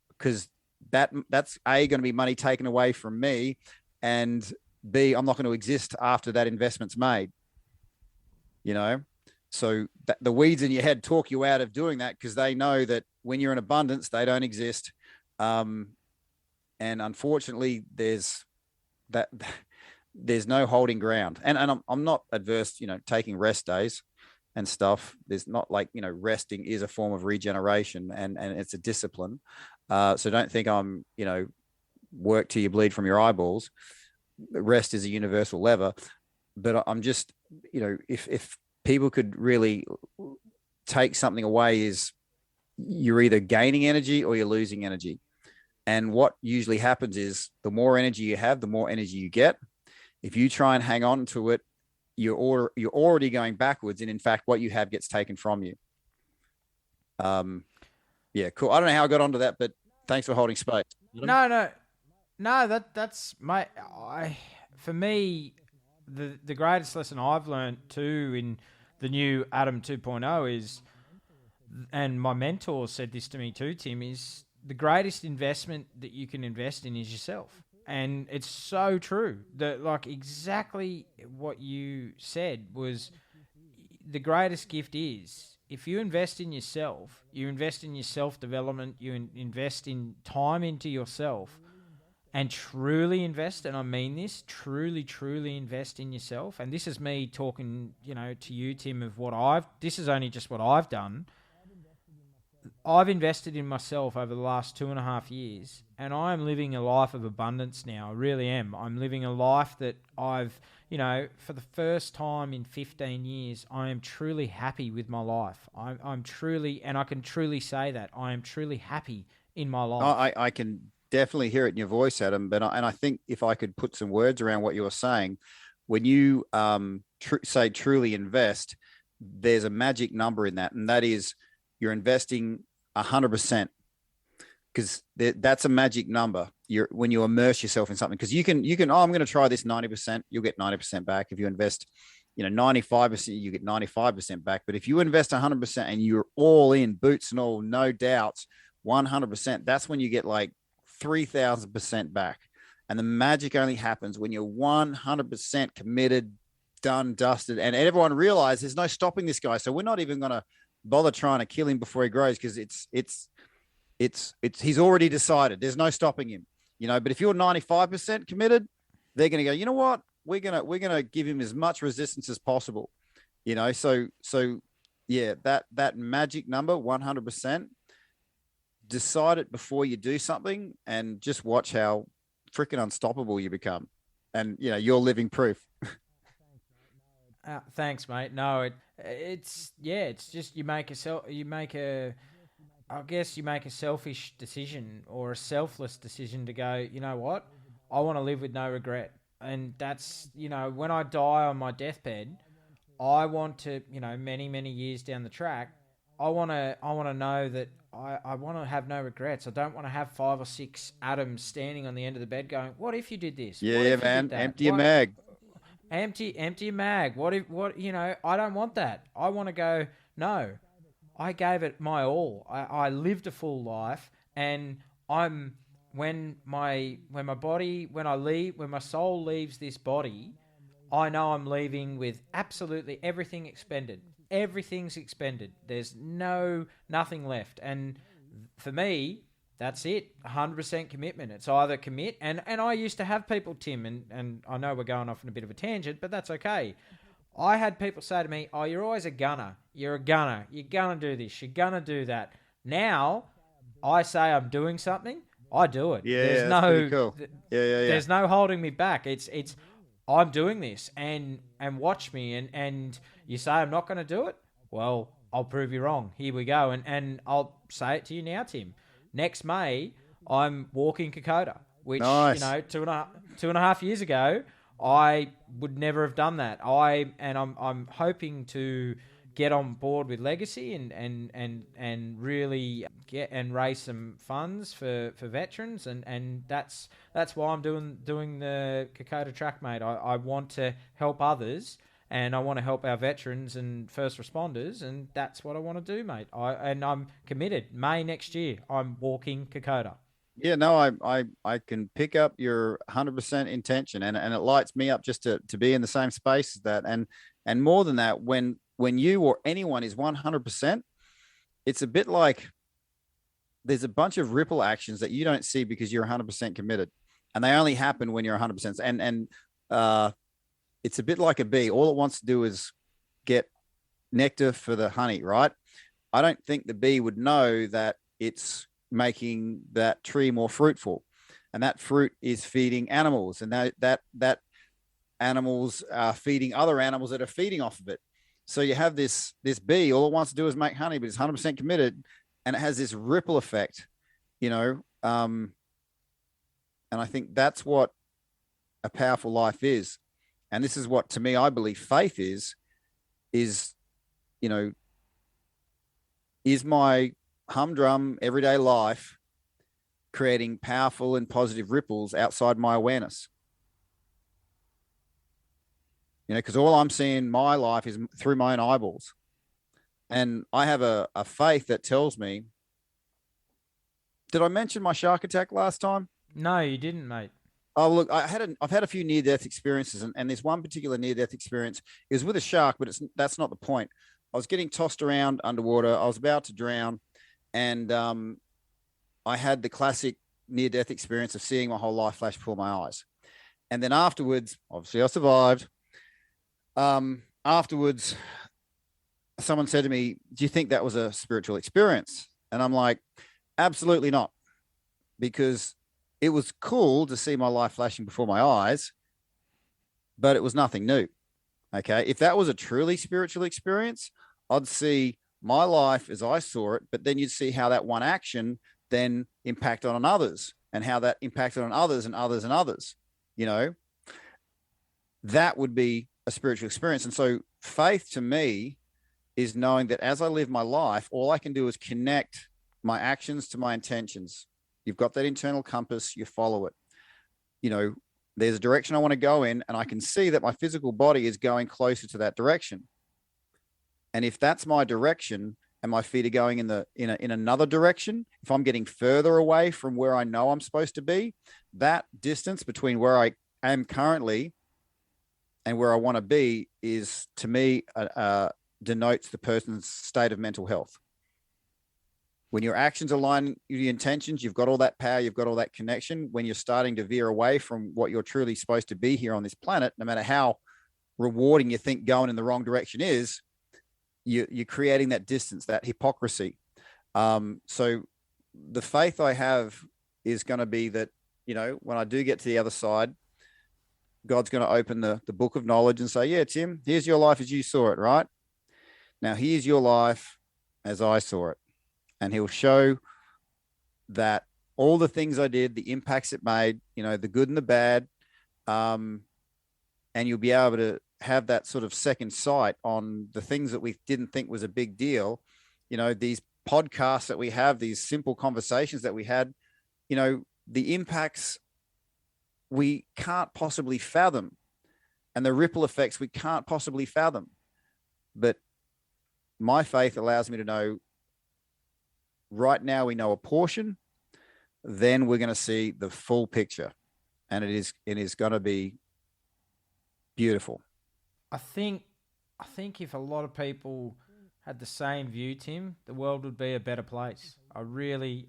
because that's A, going to be money taken away from me, and B, I'm not going to exist after that investment's made. So the weeds in your head talk you out of doing that, because they know that when you're in abundance, they don't exist. And unfortunately, there's no holding ground. And I'm not adverse, taking rest days and stuff. There's not like, resting is a form of regeneration, and it's a discipline. So don't think I'm, work till you bleed from your eyeballs. Rest is a universal lever. But I'm just, if people could really take something away, is you're either gaining energy or you're losing energy. And what usually happens is the more energy you have, the more energy you get. If you try and hang on to it, you're already going backwards. And in fact, what you have gets taken from you. Yeah, cool. I don't know how I got onto that, but thanks for holding space. No, that's for me, the greatest lesson I've learned too in the new Adam 2.0 is, and my mentor said this to me too, Tim, is the greatest investment that you can invest in is yourself. And it's so true that, like, exactly what you said was the greatest gift is if you invest in yourself, you invest in your self-development, you invest in time into yourself, and truly invest, and I mean this, truly invest in yourself. And this is me talking, to you, Tim, of this is only just what I've done. I've invested in myself over the last 2.5 years, and I am living a life of abundance now. I really am. I'm living a life that I've, for the first time in 15 years, I am truly happy with my life. I'm truly, and I can truly say that, I am truly happy in my life. I can definitely hear it in your voice, Adam. And I think if I could put some words around what you were saying, when you say truly invest, there's a magic number in that, and that is you're investing 100%, because that's a magic number. When you immerse yourself in something, because you can, I'm going to try this 90%, you'll get 90% back. If you invest, 95%, you get 95% back. But if you invest 100% and you're all in, boots and all, no doubts, 100%, that's when you get like 3,000% back. And the magic only happens when you're 100% committed, done, dusted, and everyone realizes there's no stopping this guy. So we're not even going to bother trying to kill him before he grows, because he's already decided. There's no stopping him, But if you're 95% committed, they're going to go, you know what? We're gonna give him as much resistance as possible, So yeah, that magic number, 100%. Decide it before you do something, and just watch how freaking unstoppable you become. And you're living proof. Thanks, mate. No, it's just you make a selfish decision, or a selfless decision, to go, you know what, I want to live with no regret. And that's, when I die on my deathbed, I want to, many years down the track, I want to know that I want to have no regrets. I don't want to have 5 or 6 Adams standing on the end of the bed going, what if you did this? Yeah, man. Empty a mag. Empty a mag. I don't want that. I want to go, no, I gave it my all. I lived a full life, and when my soul leaves this body, I know I'm leaving with absolutely everything expended. Everything's expended. There's nothing left. And for me, that's it. 100% commitment. It's either commit, and I used to have people, Tim, and I know we're going off on a bit of a tangent, but that's okay. I had people say to me, oh, you're always a gunner. You're a gunner. You're going to do this. You're going to do that. Now, I say I'm doing something, I do it. Yeah, that's pretty cool. There's no holding me back. It's I'm doing this, and watch me, and you say I'm not going to do it? Well, I'll prove you wrong. Here we go. And I'll say it to you now, Tim. Next May, I'm walking Kokoda, which, nice. 2.5 years ago, I would never have done that. I'm hoping to get on board with Legacy and really get and raise some funds for veterans, and that's why I'm doing the Kokoda track, mate. I want to help others, and I want to help our veterans and first responders, and that's what I want to do, mate. I'm committed. May next year, I'm walking Kokoda. Yeah, no, I can pick up your 100% intention, and it lights me up just to be in the same space as that, and more than that, when you or anyone is 100%, it's a bit like there's a bunch of ripple actions that you don't see because you're 100% committed, and they only happen when you're 100%. And it's a bit like a bee. All it wants to do is get nectar for the honey, right? I don't think the bee would know that it's making that tree more fruitful, and that fruit is feeding animals, and that animals are feeding other animals that are feeding off of it. So you have this bee, all it wants to do is make honey, but it's 100% committed, and it has this ripple effect, and I think that's what a powerful life is. And this is what, to me, I believe faith is my humdrum everyday life creating powerful and positive ripples outside my awareness. Because all I'm seeing in my life is through my own eyeballs. And I have a faith that tells me, did I mention my shark attack last time? No, you didn't, mate. Oh, look, I've had a few near-death experiences, and this one particular near-death experience is with a shark, but that's not the point. I was getting tossed around underwater. I was about to drown, and I had the classic near-death experience of seeing my whole life flash before my eyes. And then afterwards, obviously I survived. Afterwards, someone said to me, do you think that was a spiritual experience? And I'm like, absolutely not. Because it was cool to see my life flashing before my eyes, but it was nothing new. Okay. If that was a truly spiritual experience, I'd see my life as I saw it, but then you'd see how that one action then impacted on others and how that impacted on others and others and others. You know, that would be a spiritual experience. And so faith to me is knowing that as I live my life, all I can do is connect my actions to my intentions. You've got that internal compass, you follow it. You know, there's a direction I want to go in, and I can see that my physical body is going closer to that direction. And if that's my direction and my feet are going in another direction, if I'm getting further away from where I know I'm supposed to be, that distance between where I am currently and where I want to be is, to me, denotes the person's state of mental health. When your actions align with your intentions, you've got all that power, you've got all that connection. When you're starting to veer away from what you're truly supposed to be here on this planet, no matter how rewarding you think going in the wrong direction is, you're creating that distance, that hypocrisy. So the faith I have is going to be that, you know, when I do get to the other side, God's going to open the book of knowledge and say, yeah, Tim, here's your life as you saw it, right? Now, here's your life as I saw it. And he'll show that all the things I did, the impacts it made, you know, the good and the bad, and you'll be able to have that sort of second sight on the things that we didn't think was a big deal. You know, these podcasts that we have, these simple conversations that we had, you know, the impacts we can't possibly fathom, and the ripple effects we can't possibly fathom. But my faith allows me to know right now we know a portion, then we're going to see the full picture, and it is going to be beautiful. I think if a lot of people had the same view, Tim, the world would be a better place. I really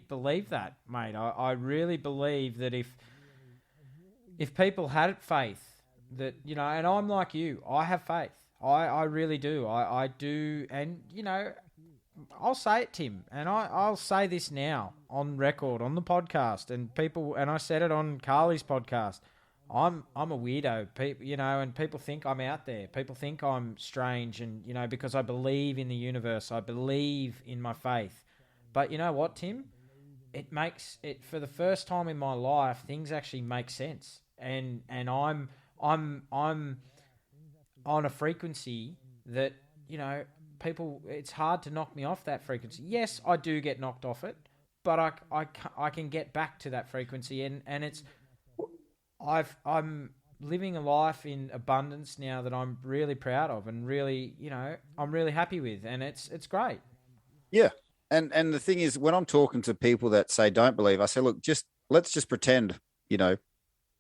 believe that, mate. I really believe that if people had faith, that, you know, and I'm like you, I have faith. I really do. I do. And, you know, I'll say it, Tim, and I'll say this now on record, on the podcast, and people, and I said it on Carly's podcast. I'm a weirdo, people, you know, and people think I'm out there. People think I'm strange, and, you know, because I believe in the universe, I believe in my faith. But you know what, Tim? It makes it, for the first time in my life, things actually make sense, and I'm on a frequency that, you know, people, it's hard to knock me off that frequency. Yes, I do get knocked off it, but I can get back to that frequency, and it's, I'm living a life in abundance now that I'm really proud of, and really, you know, I'm really happy with, and it's great. Yeah. And the thing is, when I'm talking to people that say don't believe, I say, look, let's just pretend, you know,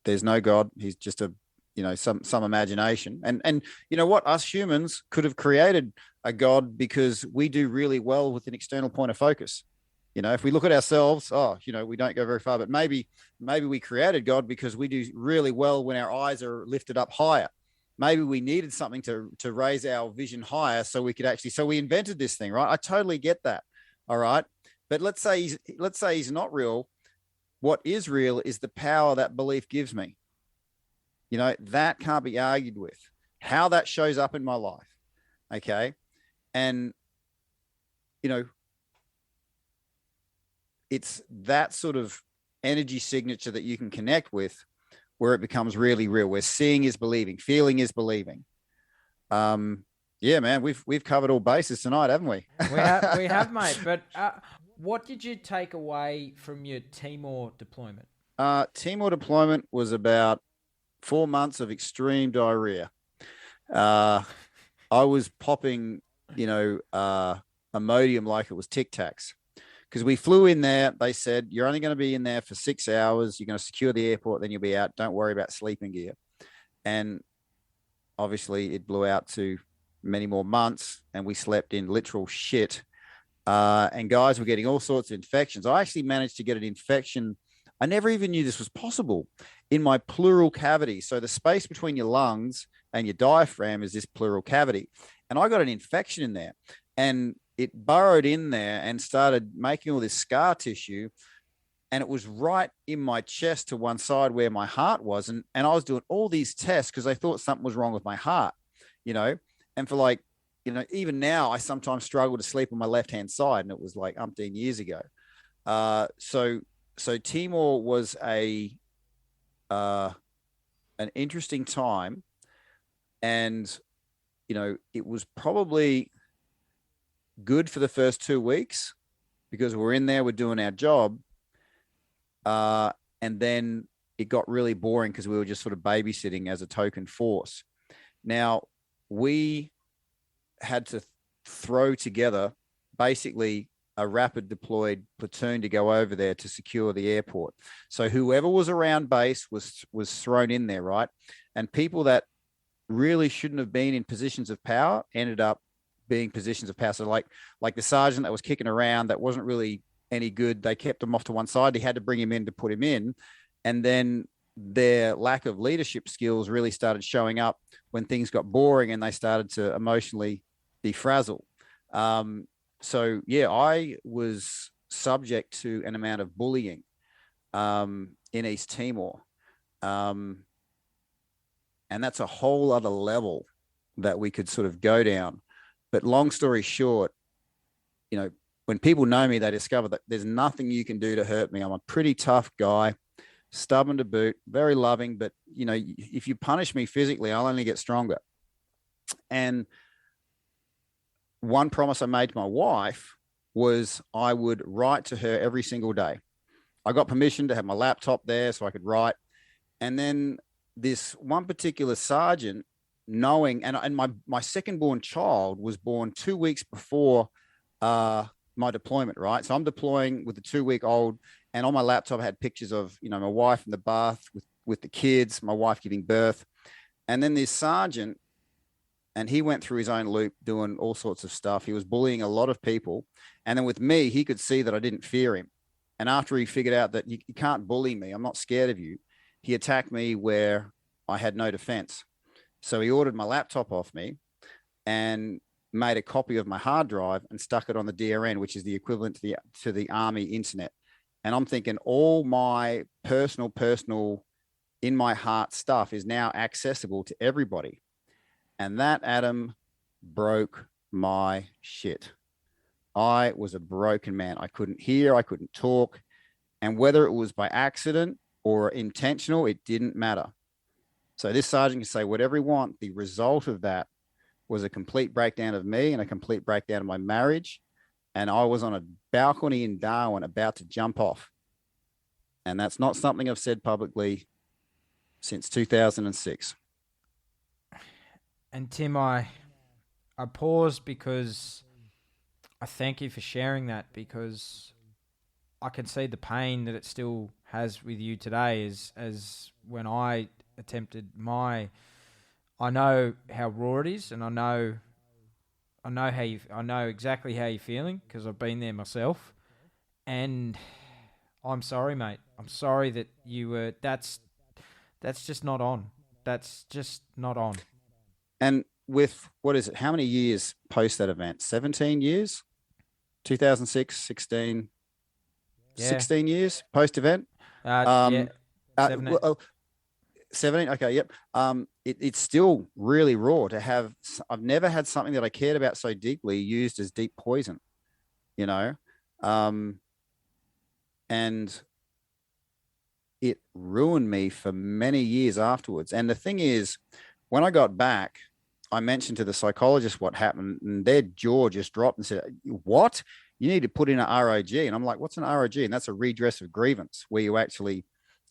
there's no God. He's just a, you know, some imagination. And you know what? Us humans could have created a God because we do really well with an external point of focus. You know, if we look at ourselves, you know, we don't go very far, but maybe we created God because we do really well when our eyes are lifted up higher. Maybe we needed something to raise our vision higher so we could actually, so we invented this thing, right? I totally get that. All right. But let's say he's not real. What is real is the power that belief gives me. You know, that can't be argued with. How that shows up in my life. Okay. And, you know, it's that sort of energy signature that you can connect with where it becomes really real, where seeing is believing, feeling is believing. Yeah, man, we've covered all bases tonight, haven't we? We have, mate. But what did you take away from your Timor deployment? Timor deployment was about 4 months of extreme diarrhea. I was popping, you know, Imodium like it was Tic Tacs. Because we flew in there, they said, you're only going to be in there for 6 hours. You're going to secure the airport, then you'll be out. Don't worry about sleeping gear. And obviously it blew out to many more months, and we slept in literal shit and guys were getting all sorts of infections. I actually managed to get an infection. I never even knew this was possible in my pleural cavity. So the space between your lungs and your diaphragm is this pleural cavity. And I got an infection in there, and it burrowed in there and started making all this scar tissue. And it was right in my chest to one side where my heart was. And I was doing all these tests because they thought something was wrong with my heart, you know, and for like, even now I sometimes struggle to sleep on my left-hand side, and it was like umpteen years ago. So Timor was an interesting time, and it was probably good for the first 2 weeks because we're in there, we're doing our job, and then it got really boring because we were just sort of babysitting as a token force. Now we had to throw together basically a rapid deployed platoon to go over there to secure the airport. So whoever was around base was thrown in there, right? And people that really shouldn't have been in positions of power ended up being positions of power. So like the sergeant that was kicking around that wasn't really any good, they kept him off to one side. They had to bring him in to put him in. And then their lack of leadership skills really started showing up when things got boring and they started to emotionally defrazzle. So yeah, I was subject to an amount of bullying in East Timor. And that's a whole other level that we could sort of go down. But long story short, when people know me, they discover that there's nothing you can do to hurt me. I'm a pretty tough guy, stubborn to boot, very loving, but if you punish me physically, I'll only get stronger. And one promise I made to my wife was I would write to her every single day. I got permission to have my laptop there so I could write. And then this one particular sergeant, knowing, and my second born child was born 2 weeks before my deployment, right? So I'm deploying with the 2-week-old, and on my laptop I had pictures of, my wife in the bath with the kids, my wife giving birth. And then this sergeant, and he went through his own loop doing all sorts of stuff. He was bullying a lot of people. And then with me, he could see that I didn't fear him. And after he figured out that you can't bully me, I'm not scared of you, he attacked me where I had no defense. So he ordered my laptop off me and made a copy of my hard drive and stuck it on the DRN, which is the equivalent to the Army internet. And I'm thinking all my personal in my heart stuff is now accessible to everybody. And that, Adam, broke my shit. I was a broken man. I couldn't hear, I couldn't talk. And whether it was by accident or intentional, it didn't matter. So this sergeant can say whatever he wants. The result of that was a complete breakdown of me and a complete breakdown of my marriage. And I was on a balcony in Darwin about to jump off. And that's not something I've said publicly since 2006. And Tim, I paused because I thank you for sharing that, because I can see the pain that it still has with you today as when I attempted I know how raw it is, and I know exactly how you're feeling because I've been there myself. And I'm sorry, mate. I'm sorry that you were. That's just not on. That's just not on. And with, what is it? How many years post that event? 17 years? 2006, 16, yeah. 16 years post event? Yeah. 17. 17. Okay. Yep. It's still really raw to have. I've never had something that I cared about so deeply used as deep poison, and it ruined me for many years afterwards. And the thing is, when I got back, I mentioned to the psychologist what happened, and their jaw just dropped and said, "What? You need to put in an ROG." And I'm like, "What's an ROG?" And that's a redress of grievance, where you actually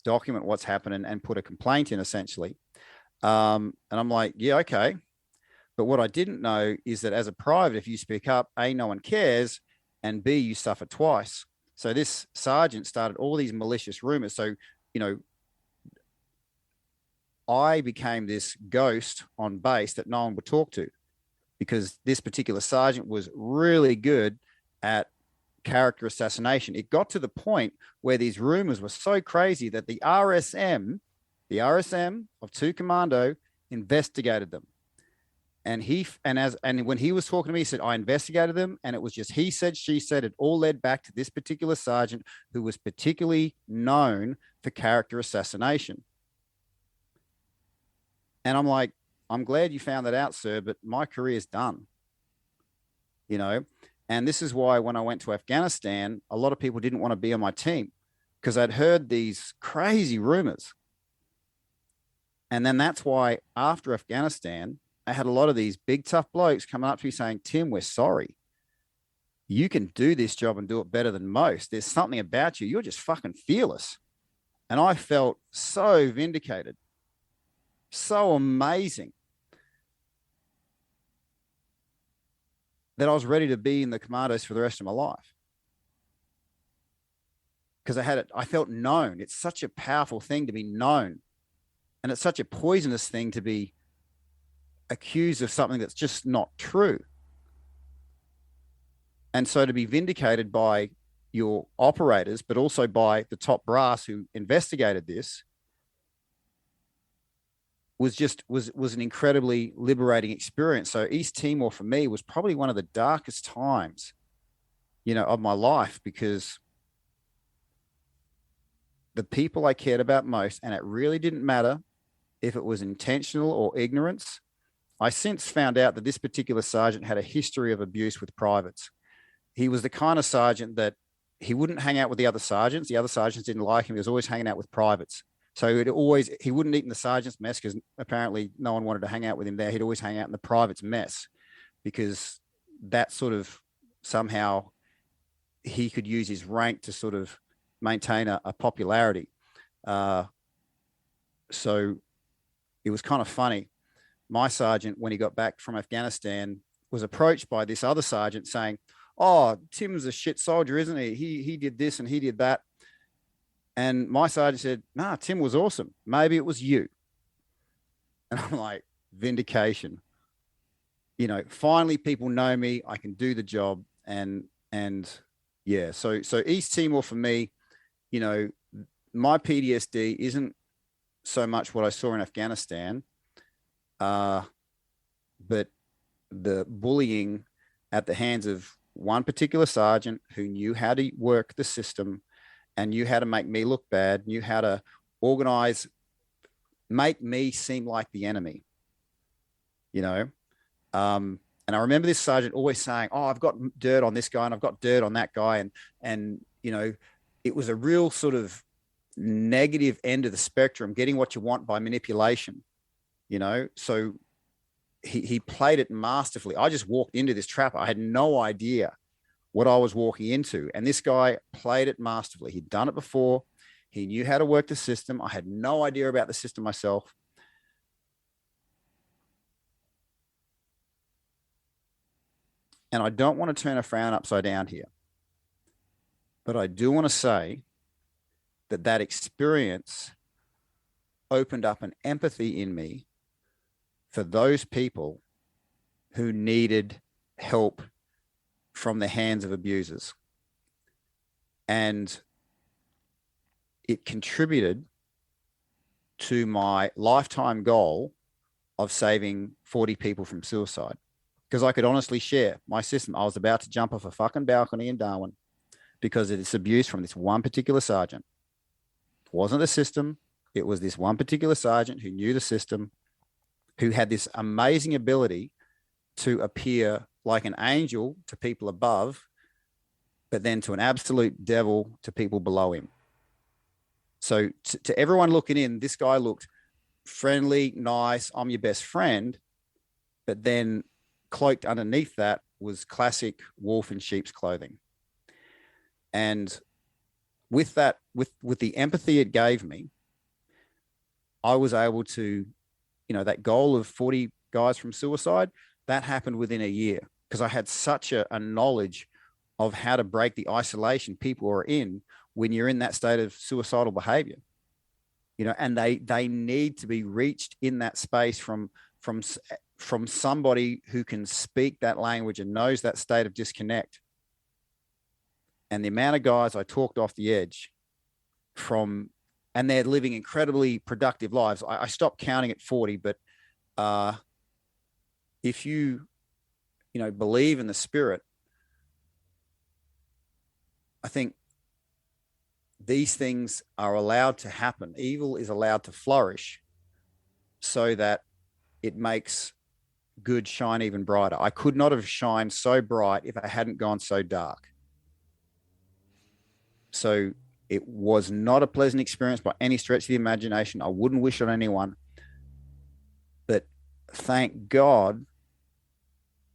document what's happened and put a complaint in, essentially. And I'm like, yeah, okay. But what I didn't know is that as a private, if you speak up, A, no one cares, and B, you suffer twice. So this sergeant started all these malicious rumors. So, I became this ghost on base that no one would talk to, because this particular sergeant was really good at character assassination. It got to the point where these rumors were so crazy that the RSM of 2 Commando investigated them. And when he was talking to me, he said, I investigated them, and it was just he said, she said. It all led back to this particular sergeant who was particularly known for character assassination. And I'm like, I'm glad you found that out, sir, but my career's done. You know, and this is why when I went to Afghanistan, a lot of people didn't want to be on my team because I'd heard these crazy rumors. And then that's why after Afghanistan, I had a lot of these big, tough blokes coming up to me saying, Tim, we're sorry. You can do this job and do it better than most. There's something about you. You're just fucking fearless. And I felt so vindicated, so amazing that I was ready to be in the Commandos for the rest of my life. Because I felt known. It's such a powerful thing to be known. And it's such a poisonous thing to be accused of something that's just not true. And so to be vindicated by your operators, but also by the top brass who investigated this, was an incredibly liberating experience. So East Timor for me was probably one of the darkest times, you know, of my life, because the people I cared about most, and it really didn't matter if it was intentional or ignorance. I since found out that this particular sergeant had a history of abuse with privates. He was the kind of sergeant that he wouldn't hang out with the other sergeants. The other sergeants didn't like him. He was always hanging out with privates. So he wouldn't eat in the sergeant's mess because apparently no one wanted to hang out with him there. He'd always hang out in the private's mess because that sort of somehow he could use his rank to sort of maintain a popularity. So it was kind of funny. My sergeant, when he got back from Afghanistan, was approached by this other sergeant saying, oh, Tim's a shit soldier, isn't he? He did this and he did that. And my sergeant said, nah, Tim was awesome. Maybe it was you. And I'm like, vindication. You know, finally people know me. I can do the job. And yeah, so East Timor for me, you know, my PTSD isn't so much what I saw in Afghanistan, but the bullying at the hands of one particular sergeant who knew how to work the system and knew how to make me look bad, knew how to organize, make me seem like the enemy, you know? And I remember this sergeant always saying, oh, I've got dirt on this guy and I've got dirt on that guy. And you know, it was a real sort of negative end of the spectrum, getting what you want by manipulation, you know? So he played it masterfully. I just walked into this trap. I had no idea what I was walking into. And this guy played it masterfully. He'd done it before. He knew how to work the system. I had no idea about the system myself. And I don't want to turn a frown upside down here, but I do want to say that experience opened up an empathy in me for those people who needed help from the hands of abusers. And it contributed to my lifetime goal of saving 40 people from suicide. Because I could honestly share my system. I was about to jump off a fucking balcony in Darwin because of this abuse from this one particular sergeant. It wasn't the system. It was this one particular sergeant who knew the system, who had this amazing ability to appear like an angel to people above, but then to an absolute devil to people below him. So to everyone looking in, this guy looked friendly, nice, I'm your best friend, but then cloaked underneath that was classic wolf in sheep's clothing. And with that, with the empathy it gave me, I was able to, you know, that goal of 40 guys from suicide, that happened within a year because I had such a knowledge of how to break the isolation people are in when you're in that state of suicidal behavior, you know, and they need to be reached in that space from somebody who can speak that language and knows that state of disconnect. And the amount of guys I talked off the edge from, and they're living incredibly productive lives. I stopped counting at 40, but if you believe in the spirit, I think these things are allowed to happen. Evil is allowed to flourish so that it makes good shine even brighter. I could not have shined so bright if I hadn't gone so dark. So it was not a pleasant experience by any stretch of the imagination. I wouldn't wish it on anyone. But thank God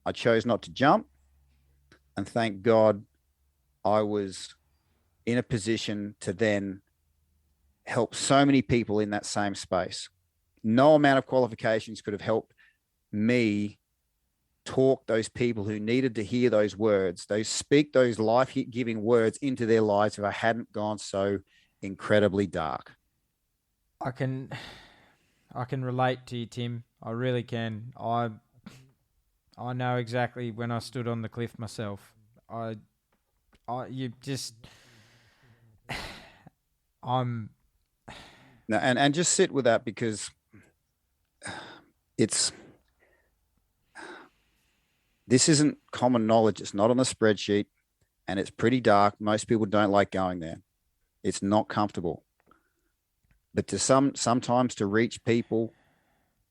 I chose not to jump. And thank God I was in a position to then help so many people in that same space. No amount of qualifications could have helped me talk those people who needed to hear those words, speak those life-giving words into their lives if I hadn't gone so incredibly dark. I can relate to you, Tim. I really can. I know exactly when I stood on the cliff myself. I'm No, and just sit with that, because this isn't common knowledge. It's not on the spreadsheet, and it's pretty dark. Most people don't like going there. It's not comfortable. But sometimes to reach people,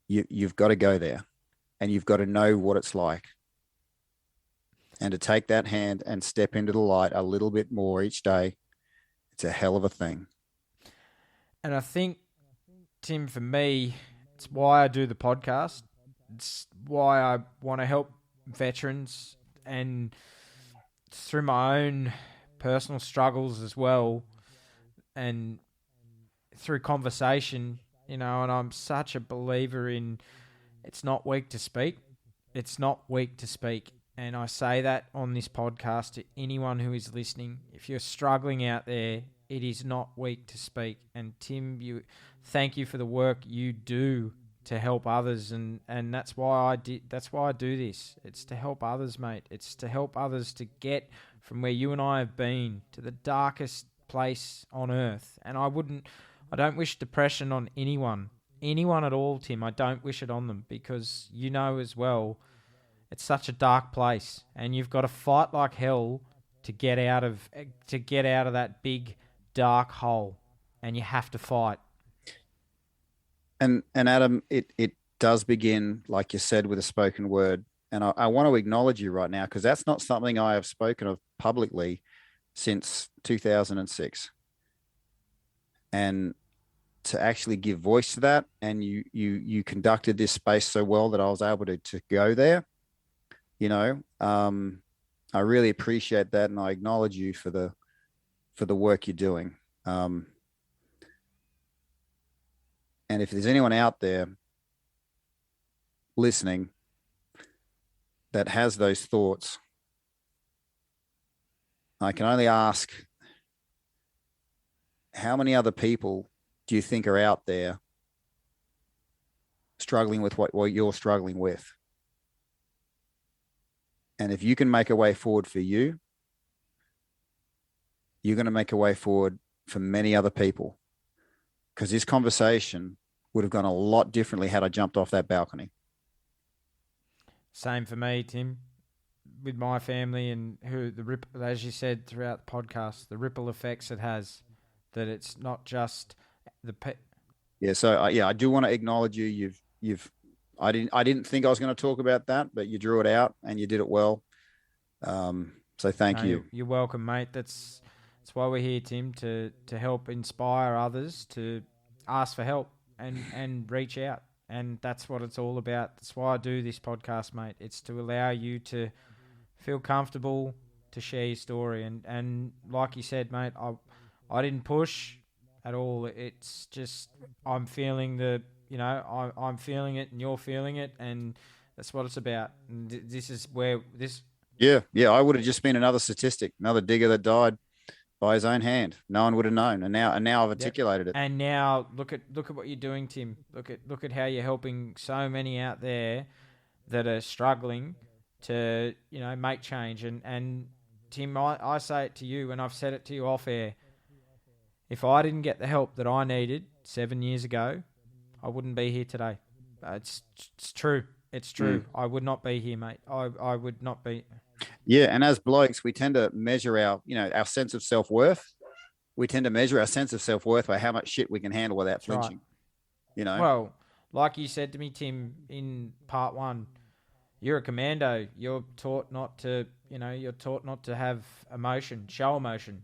you've got to go there, and you've got to know what it's like. And to take that hand and step into the light a little bit more each day, it's a hell of a thing. And I think, Tim, for me, it's why I do the podcast. It's why I want to help veterans, and through my own personal struggles as well, and through conversation, and I'm such a believer in it's not weak to speak. It's not weak to speak. And I say that on this podcast to anyone who is listening. If you're struggling out there, it is not weak to speak. And Tim, thank you for the work you do to help others, and that's why I do this. It's to help others, mate. It's to help others to get from where you and I have been to the darkest place on earth. And I don't wish depression on anyone at all, Tim. I don't wish it on them, because as well, it's such a dark place, and you've got to fight like hell to get out of that big dark hole, and you have to fight. And Adam, it does begin, like you said, with a spoken word. And I want to acknowledge you right now, because that's not something I have spoken of publicly since 2006. And to actually give voice to that, and you conducted this space so well that I was able to go there. I really appreciate that, and I acknowledge you for the work you're doing. And if there's anyone out there listening that has those thoughts, I can only ask, how many other people do you think are out there struggling with what you're struggling with? And if you can make a way forward for you, you're going to make a way forward for many other people. Because this conversation would have gone a lot differently had I jumped off that balcony. Same for me, Tim, with my family, and as you said throughout the podcast, the ripple effects it has, that it's not just Yeah. So I do want to acknowledge you. I didn't think I was going to talk about that, but you drew it out and you did it well. So thank you. You're welcome, mate. That's why we're here, Tim, to help inspire others to ask for help and reach out. And that's what it's all about. That's why I do this podcast, mate. It's to allow you to feel comfortable to share your story. And like you said, mate, I didn't push at all. It's just I'm feeling I'm feeling it, and you're feeling it, and that's what it's about. And this is where this. Yeah. I would have just been another statistic, another digger that died by his own hand. No one would have known, and now I've articulated it. And now look at what you're doing, Tim. Look at how you're helping so many out there that are struggling to make change, and Tim, I say it to you, and I've said it to you off air. If I didn't get the help that I needed 7 years ago, I wouldn't be here today. It's true. It's true. I would not be here, mate. I would not be. Yeah, and as blokes, we tend to measure our sense of self-worth. We tend to measure our sense of self-worth by how much shit we can handle without flinching. Right. Well, like you said to me, Tim, in part 1, you're a commando. You're taught not to, you're taught not to have emotion, show emotion.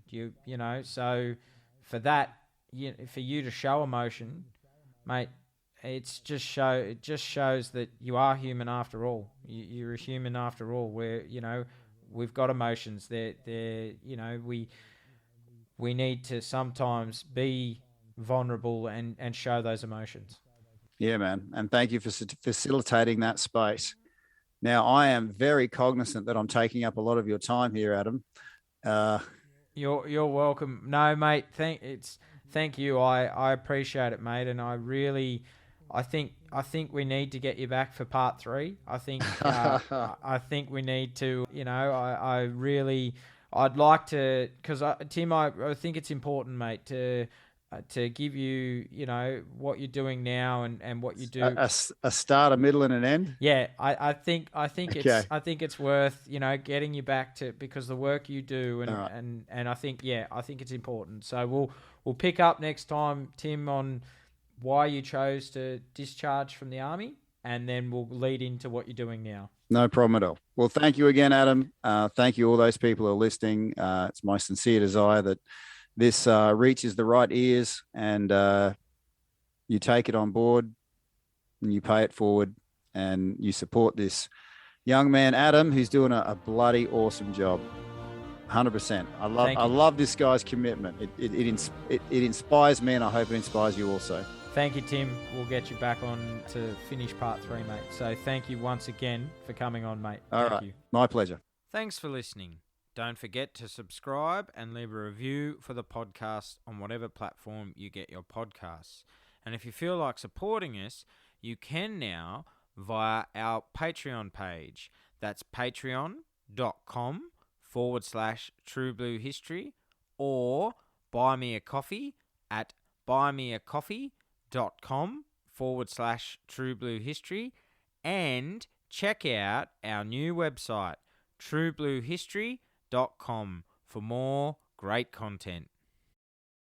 So for that, for you to show emotion, mate, it just shows that you are human after all. You're a human after all. Where we've got emotions. We need to sometimes be vulnerable and show those emotions. Yeah, man. And thank you for facilitating that space. Now, I am very cognizant that I'm taking up a lot of your time here, Adam. You're welcome. No, mate. Thank you. I appreciate it, mate. And I think we need to get you back for part 3. I think I think we need to. I'd like to, because Tim, I think it's important, mate, to give you, what you're doing now and what you do. A start, a middle, and an end. Yeah, I think Okay. it's worth, getting you back to, because the work you do and Right. and I think it's important. So we'll pick up next time, Tim, on why you chose to discharge from the army, and then we'll lead into what you're doing now. No problem at all. Well, thank you again, Adam. Thank you all those people who are listening. It's my sincere desire that this reaches the right ears and you take it on board and you pay it forward and you support this young man, Adam, who's doing a bloody awesome job. 100%. I love this guy's commitment. It inspires me, and I hope it inspires you also. Thank you, Tim. We'll get you back on to finish part 3, mate. So thank you once again for coming on, mate. Thank you. My pleasure. Thanks for listening. Don't forget to subscribe and leave a review for the podcast on whatever platform you get your podcasts. And if you feel like supporting us, you can now via our Patreon page. That's patreon.com/truebluehistory, or buy me a coffee at buymeacoffee.com/truebluehistory, and check out our new website, truebluehistory.com, for more great content.